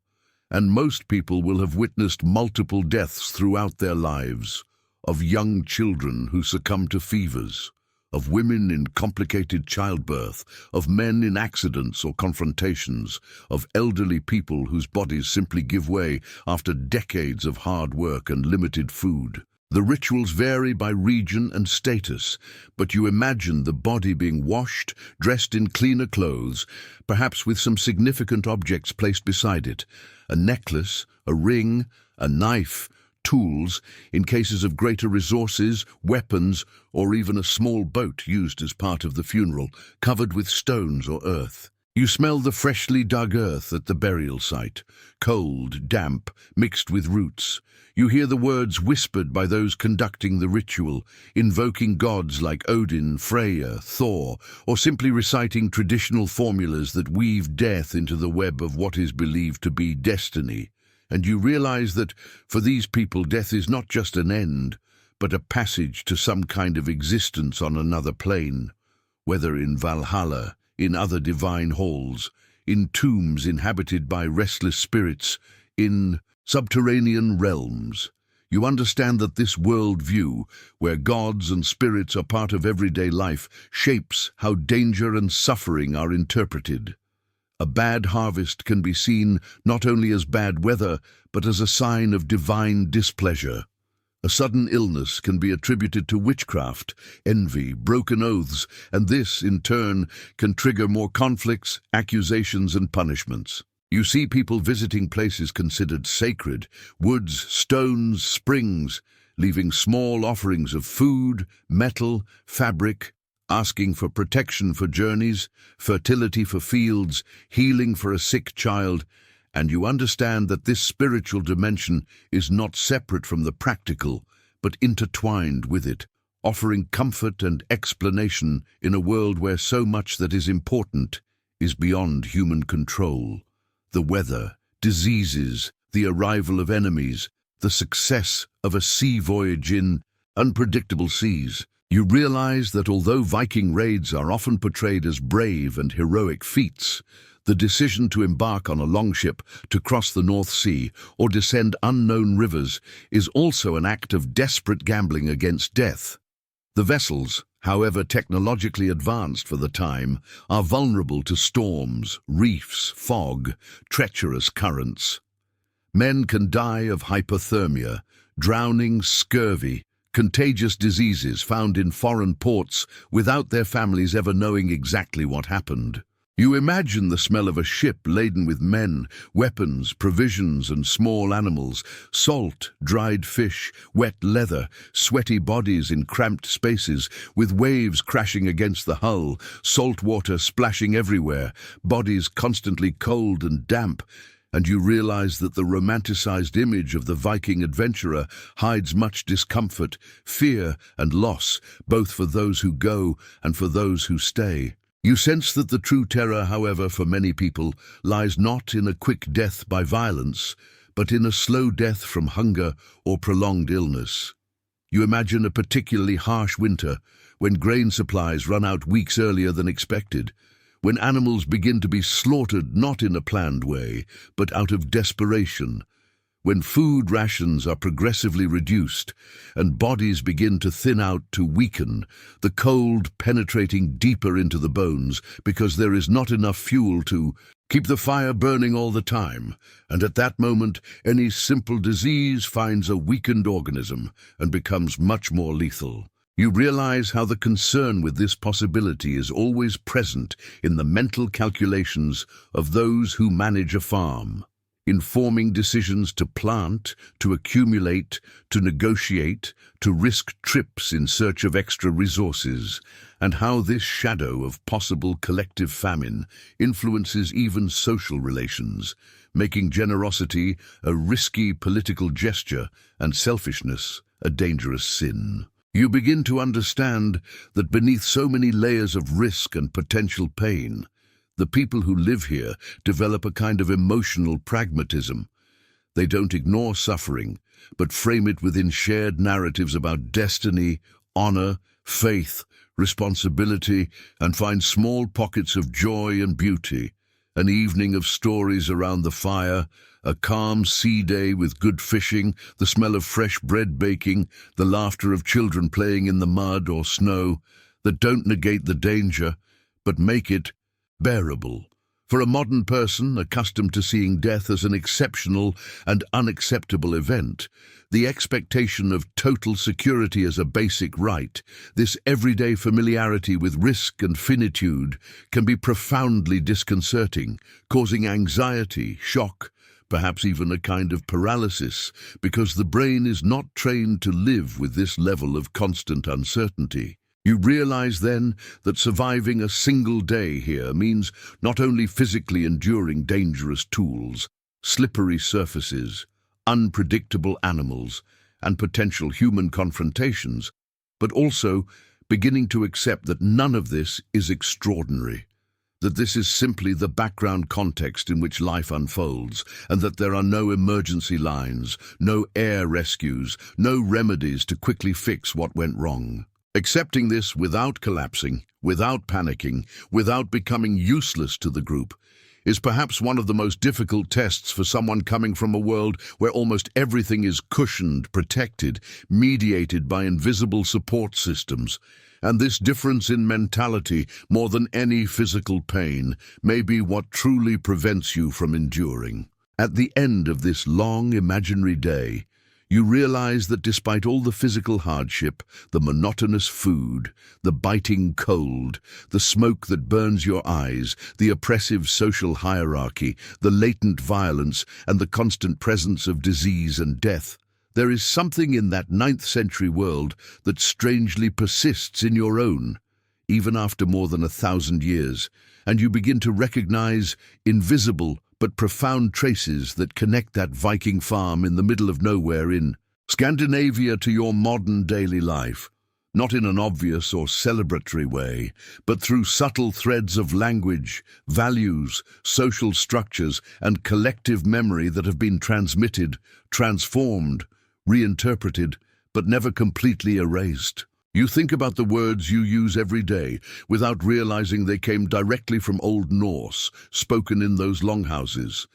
and most people will have witnessed multiple deaths throughout their lives, of young children who succumb to fevers, of women in complicated childbirth, of men in accidents or confrontations, of elderly people whose bodies simply give way after decades of hard work and limited food. The rituals vary by region and status, but you imagine the body being washed, dressed in cleaner clothes, perhaps with some significant objects placed beside it, a necklace, a ring, a knife, tools, in cases of greater resources, weapons, or even a small boat used as part of the funeral, covered with stones or earth. You smell the freshly dug earth at the burial site, cold, damp, mixed with roots. You hear the words whispered by those conducting the ritual, invoking gods like Odin, Freya, Thor, or simply reciting traditional formulas that weave death into the web of what is believed to be destiny. And you realize that, for these people, death is not just an end, but a passage to some kind of existence on another plane, whether in Valhalla, in other divine halls, in tombs inhabited by restless spirits, in subterranean realms. You understand that this world view, where gods and spirits are part of everyday life, shapes how danger and suffering are interpreted. A bad harvest can be seen not only as bad weather, but as a sign of divine displeasure. A sudden illness can be attributed to witchcraft, envy, broken oaths, and this, in turn, can trigger more conflicts, accusations, and punishments. You see people visiting places considered sacred, woods, stones, springs, leaving small offerings of food, metal, fabric, asking for protection for journeys, fertility for fields, healing for a sick child, and you understand that this spiritual dimension is not separate from the practical, but intertwined with it, offering comfort and explanation in a world where so much that is important is beyond human control. The weather, diseases, the arrival of enemies, the success of a sea voyage in unpredictable seas. You realize that although Viking raids are often portrayed as brave and heroic feats, the decision to embark on a longship to cross the North Sea or descend unknown rivers is also an act of desperate gambling against death. The vessels, however technologically advanced for the time, are vulnerable to storms, reefs, fog, treacherous currents. Men can die of hypothermia, drowning, scurvy, contagious diseases found in foreign ports without their families ever knowing exactly what happened. You imagine the smell of a ship laden with men, weapons, provisions, and small animals, salt, dried fish, wet leather, sweaty bodies in cramped spaces, with waves crashing against the hull, salt water splashing everywhere, bodies constantly cold and damp, and you realize that the romanticized image of the Viking adventurer hides much discomfort, fear, and loss, both for those who go and for those who stay. You sense that the true terror, however, for many people, lies not in a quick death by violence, but in a slow death from hunger or prolonged illness. You imagine a particularly harsh winter, when grain supplies run out weeks earlier than expected, when animals begin to be slaughtered not in a planned way, but out of desperation, when food rations are progressively reduced and bodies begin to thin out to weaken, the cold penetrating deeper into the bones because there is not enough fuel to keep the fire burning all the time, and at that moment any simple disease finds a weakened organism and becomes much more lethal. You realize how the concern with this possibility is always present in the mental calculations of those who manage a farm, informing decisions to plant, to accumulate, to negotiate, to risk trips in search of extra resources, and how this shadow of possible collective famine influences even social relations, making generosity a risky political gesture and selfishness a dangerous sin. You begin to understand that beneath so many layers of risk and potential pain, the people who live here develop a kind of emotional pragmatism. They don't ignore suffering, but frame it within shared narratives about destiny, honor, faith, responsibility, and find small pockets of joy and beauty. An evening of stories around the fire, a calm sea day with good fishing, the smell of fresh bread baking, the laughter of children playing in the mud or snow, that don't negate the danger, but make it bearable. For a modern person accustomed to seeing death as an exceptional and unacceptable event, the expectation of total security as a basic right, this everyday familiarity with risk and finitude, can be profoundly disconcerting, causing anxiety, shock, perhaps even a kind of paralysis, because the brain is not trained to live with this level of constant uncertainty. You realize then that surviving a single day here means not only physically enduring dangerous tools, slippery surfaces, unpredictable animals, and potential human confrontations, but also beginning to accept that none of this is extraordinary, that this is simply the background context in which life unfolds, and that there are no emergency lines, no air rescues, no remedies to quickly fix what went wrong. Accepting this without collapsing, without panicking, without becoming useless to the group, is perhaps one of the most difficult tests for someone coming from a world where almost everything is cushioned, protected, mediated by invisible support systems. And this difference in mentality, more than any physical pain, may be what truly prevents you from enduring. At the end of this long imaginary day, you realize that despite all the physical hardship, the monotonous food, the biting cold, the smoke that burns your eyes, the oppressive social hierarchy, the latent violence, and the constant presence of disease and death, there is something in that 9th century world that strangely persists in your own, even after more than 1,000 years, and you begin to recognize invisible but profound traces that connect that Viking farm in the middle of nowhere in Scandinavia to your modern daily life, not in an obvious or celebratory way, but through subtle threads of language, values, social structures, and collective memory that have been transmitted, transformed, reinterpreted, but never completely erased. You think about the words you use every day without realizing they came directly from Old Norse, spoken in those longhouses.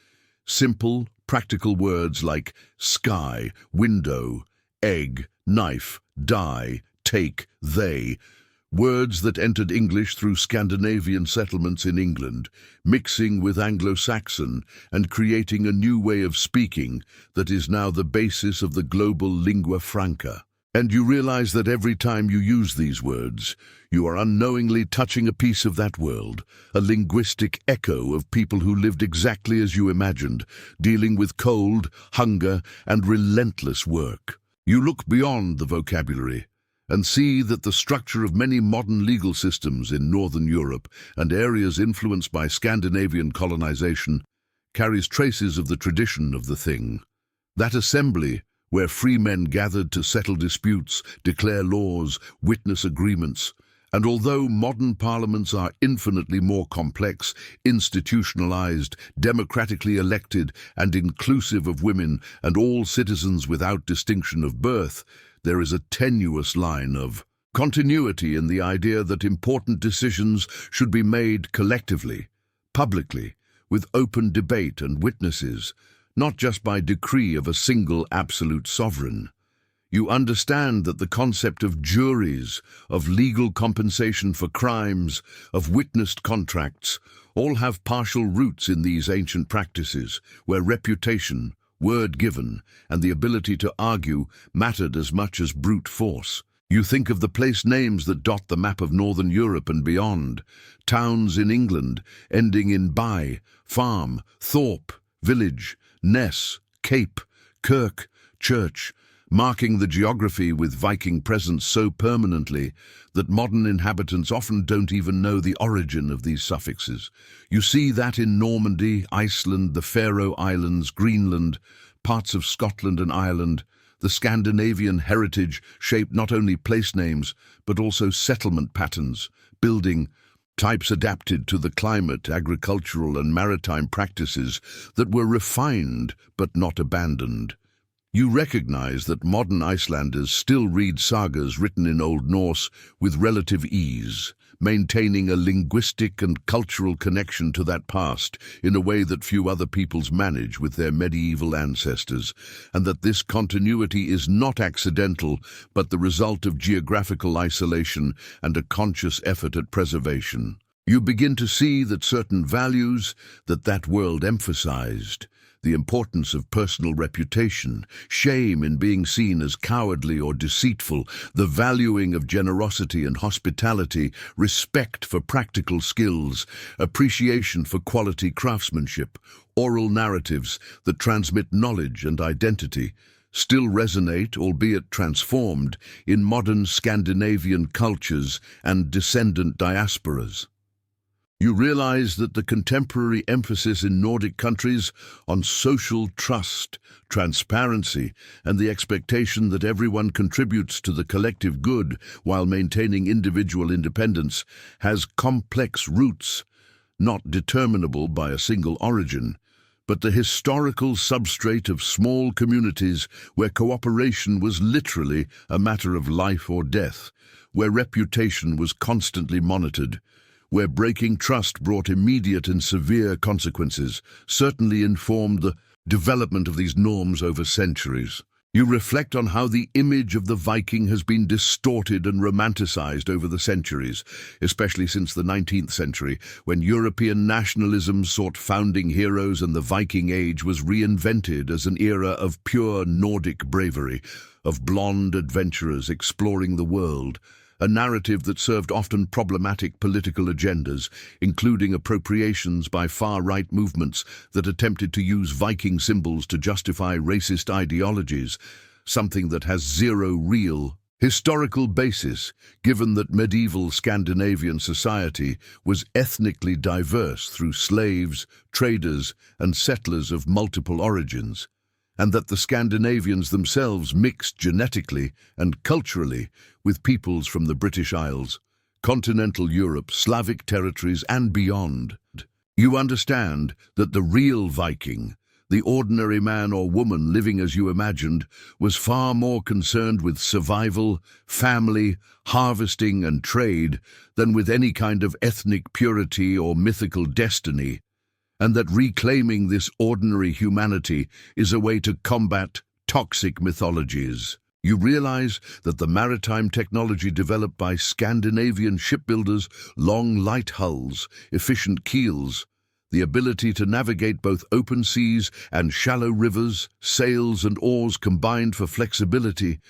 Simple, practical words like sky, window, egg, knife, die, take, they. Words that entered English through Scandinavian settlements in England, mixing with Anglo-Saxon and creating a new way of speaking that is now the basis of the global lingua franca. And you realize that every time you use these words, you are unknowingly touching a piece of that world, a linguistic echo of people who lived exactly as you imagined, dealing with cold, hunger, and relentless work. You look beyond the vocabulary and see that the structure of many modern legal systems in Northern Europe and areas influenced by Scandinavian colonization carries traces of the tradition of the thing. That assembly, where free men gathered to settle disputes, declare laws, witness agreements, and although modern parliaments are infinitely more complex, institutionalized, democratically elected, and inclusive of women and all citizens without distinction of birth, there is a tenuous line of continuity in the idea that important decisions should be made collectively, publicly, with open debate and witnesses, not just by decree of a single absolute sovereign. You understand that the concept of juries, of legal compensation for crimes, of witnessed contracts, all have partial roots in these ancient practices, where reputation, word given, and the ability to argue mattered as much as brute force. You think of the place names that dot the map of Northern Europe and beyond, towns in England ending in by, farm, thorpe, village, ness, cape, kirk, church, marking the geography with Viking presence so permanently that modern inhabitants often don't even know the origin of these suffixes. You see that in Normandy, Iceland, the Faroe Islands, Greenland, parts of Scotland and Ireland. The Scandinavian heritage shaped not only place names, but also settlement patterns, building types adapted to the climate, agricultural and maritime practices that were refined but not abandoned. You recognize that modern Icelanders still read sagas written in Old Norse with relative ease, maintaining a linguistic and cultural connection to that past in a way that few other peoples manage with their medieval ancestors, and that this continuity is not accidental but the result of geographical isolation and a conscious effort at preservation. You begin to see that certain values that world emphasized, the importance of personal reputation, shame in being seen as cowardly or deceitful, the valuing of generosity and hospitality, respect for practical skills, appreciation for quality craftsmanship, oral narratives that transmit knowledge and identity, still resonate, albeit transformed, in modern Scandinavian cultures and descendant diasporas. You realize that the contemporary emphasis in Nordic countries on social trust, transparency, and the expectation that everyone contributes to the collective good while maintaining individual independence has complex roots, not determinable by a single origin, but the historical substrate of small communities where cooperation was literally a matter of life or death, where reputation was constantly monitored, where breaking trust brought immediate and severe consequences, certainly informed the development of these norms over centuries. You reflect on how the image of the Viking has been distorted and romanticized over the centuries, especially since the 19th century, when European nationalism sought founding heroes and the Viking Age was reinvented as an era of pure Nordic bravery, of blonde adventurers exploring the world, a narrative that served often problematic political agendas, including appropriations by far-right movements that attempted to use Viking symbols to justify racist ideologies, something that has zero real historical basis, given that medieval Scandinavian society was ethnically diverse through slaves, traders, and settlers of multiple origins, and that the Scandinavians themselves mixed genetically and culturally with peoples from the British Isles, continental Europe, Slavic territories, and beyond. You understand that the real Viking, the ordinary man or woman living as you imagined, was far more concerned with survival, family, harvesting, and trade than with any kind of ethnic purity or mythical destiny, and that reclaiming this ordinary humanity is a way to combat toxic mythologies. You realize that the maritime technology developed by Scandinavian shipbuilders, long light hulls, efficient keels, the ability to navigate both open seas and shallow rivers, sails and oars combined for flexibility,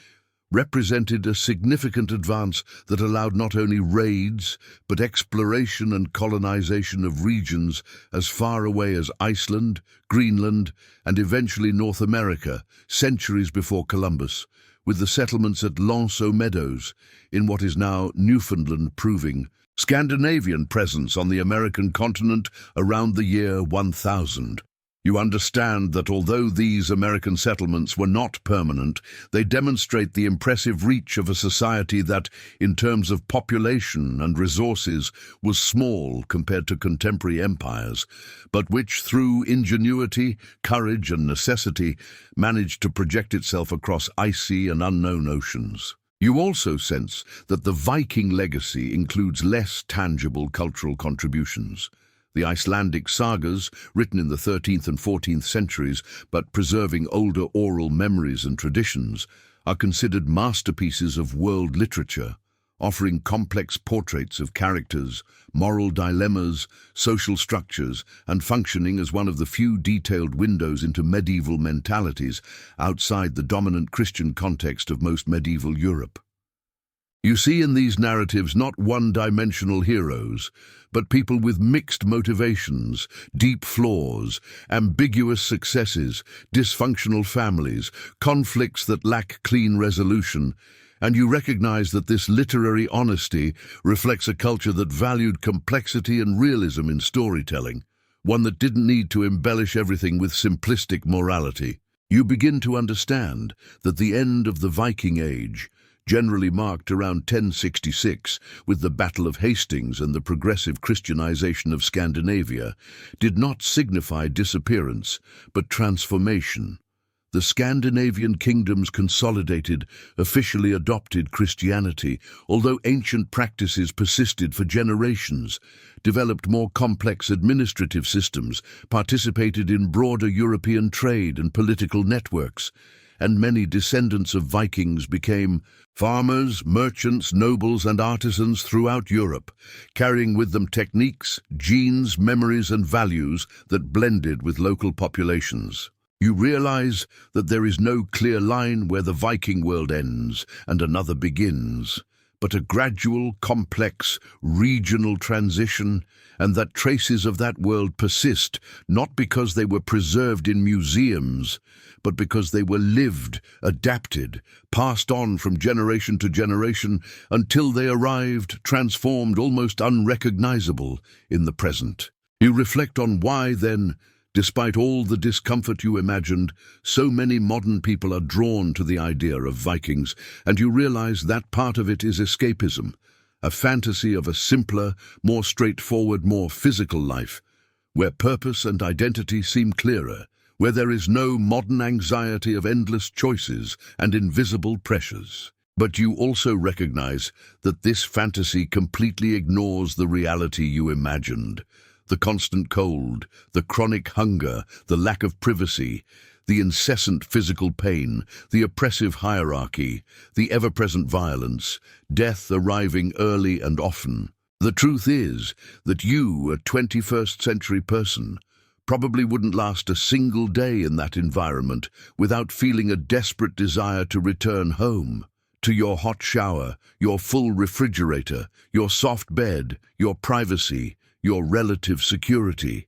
represented a significant advance that allowed not only raids, but exploration and colonization of regions as far away as Iceland, Greenland, and eventually North America, centuries before Columbus, with the settlements at Lanceau Meadows, in what is now Newfoundland, proving Scandinavian presence on the American continent around the year 1000. You understand that although these American settlements were not permanent, they demonstrate the impressive reach of a society that, in terms of population and resources, was small compared to contemporary empires, but which, through ingenuity, courage, and necessity, managed to project itself across icy and unknown oceans. You also sense that the Viking legacy includes less tangible cultural contributions. The Icelandic sagas, written in the 13th and 14th centuries but preserving older oral memories and traditions, are considered masterpieces of world literature, offering complex portraits of characters, moral dilemmas, social structures, and functioning as one of the few detailed windows into medieval mentalities outside the dominant Christian context of most medieval Europe. You see in these narratives not one-dimensional heroes, but people with mixed motivations, deep flaws, ambiguous successes, dysfunctional families, conflicts that lack clean resolution, and you recognize that this literary honesty reflects a culture that valued complexity and realism in storytelling, one that didn't need to embellish everything with simplistic morality. You begin to understand that the end of the Viking Age, generally marked around 1066 with the Battle of Hastings and the progressive Christianization of Scandinavia, did not signify disappearance, but transformation. The Scandinavian kingdoms consolidated, officially adopted Christianity, although ancient practices persisted for generations, developed more complex administrative systems, participated in broader European trade and political networks, and many descendants of Vikings became farmers, merchants, nobles, and artisans throughout Europe, carrying with them techniques, genes, memories, and values that blended with local populations. You realize that there is no clear line where the Viking world ends and another begins, but a gradual, complex, regional transition, and that traces of that world persist not because they were preserved in museums, but because they were lived, adapted, passed on from generation to generation until they arrived, transformed, almost unrecognizable in the present. You reflect on why, then, despite all the discomfort you imagined, so many modern people are drawn to the idea of Vikings, and you realize that part of it is escapism, a fantasy of a simpler, more straightforward, more physical life, where purpose and identity seem clearer, where there is no modern anxiety of endless choices and invisible pressures. But you also recognize that this fantasy completely ignores the reality you imagined. The constant cold, the chronic hunger, the lack of privacy, the incessant physical pain, the oppressive hierarchy, the ever-present violence, death arriving early and often. The truth is that you, a 21st century person, probably wouldn't last a single day in that environment without feeling a desperate desire to return home, to your hot shower, your full refrigerator, your soft bed, your privacy, your relative security.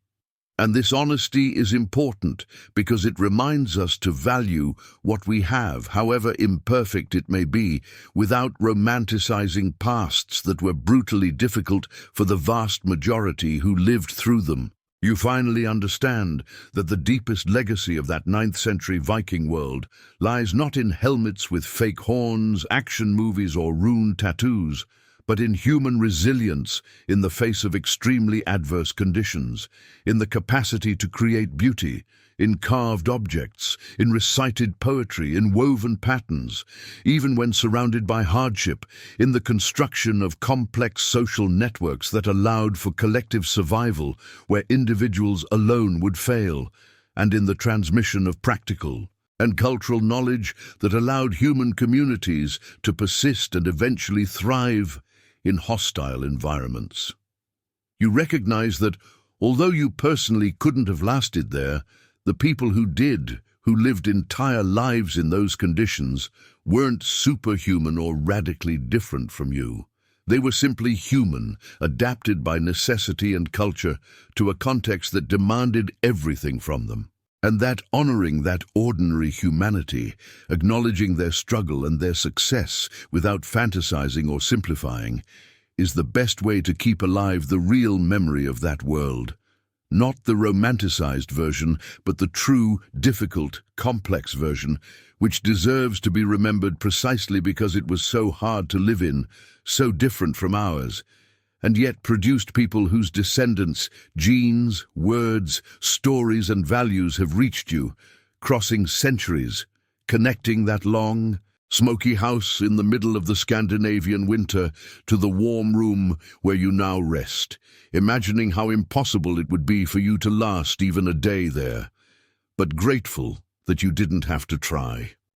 And this honesty is important because it reminds us to value what we have, however imperfect it may be, without romanticizing pasts that were brutally difficult for the vast majority who lived through them. You finally understand that the deepest legacy of that 9th century Viking world lies not in helmets with fake horns, action movies, or rune tattoos, but in human resilience in the face of extremely adverse conditions, in the capacity to create beauty, in carved objects, in recited poetry, in woven patterns, even when surrounded by hardship, in the construction of complex social networks that allowed for collective survival where individuals alone would fail, and in the transmission of practical and cultural knowledge that allowed human communities to persist and eventually thrive in hostile environments. You recognize that, although you personally couldn't have lasted there, the people who did, who lived entire lives in those conditions, weren't superhuman or radically different from you. They were simply human, adapted by necessity and culture to a context that demanded everything from them. And that honoring that ordinary humanity, acknowledging their struggle and their success without fantasizing or simplifying, is the best way to keep alive the real memory of that world. Not the romanticized version, but the true, difficult, complex version, which deserves to be remembered precisely because it was so hard to live in, so different from ours, and yet produced people whose descendants, genes, words, stories, and values have reached you, crossing centuries, connecting that long, smoky house in the middle of the Scandinavian winter to the warm room where you now rest, imagining how impossible it would be for you to last even a day there, but grateful that you didn't have to try.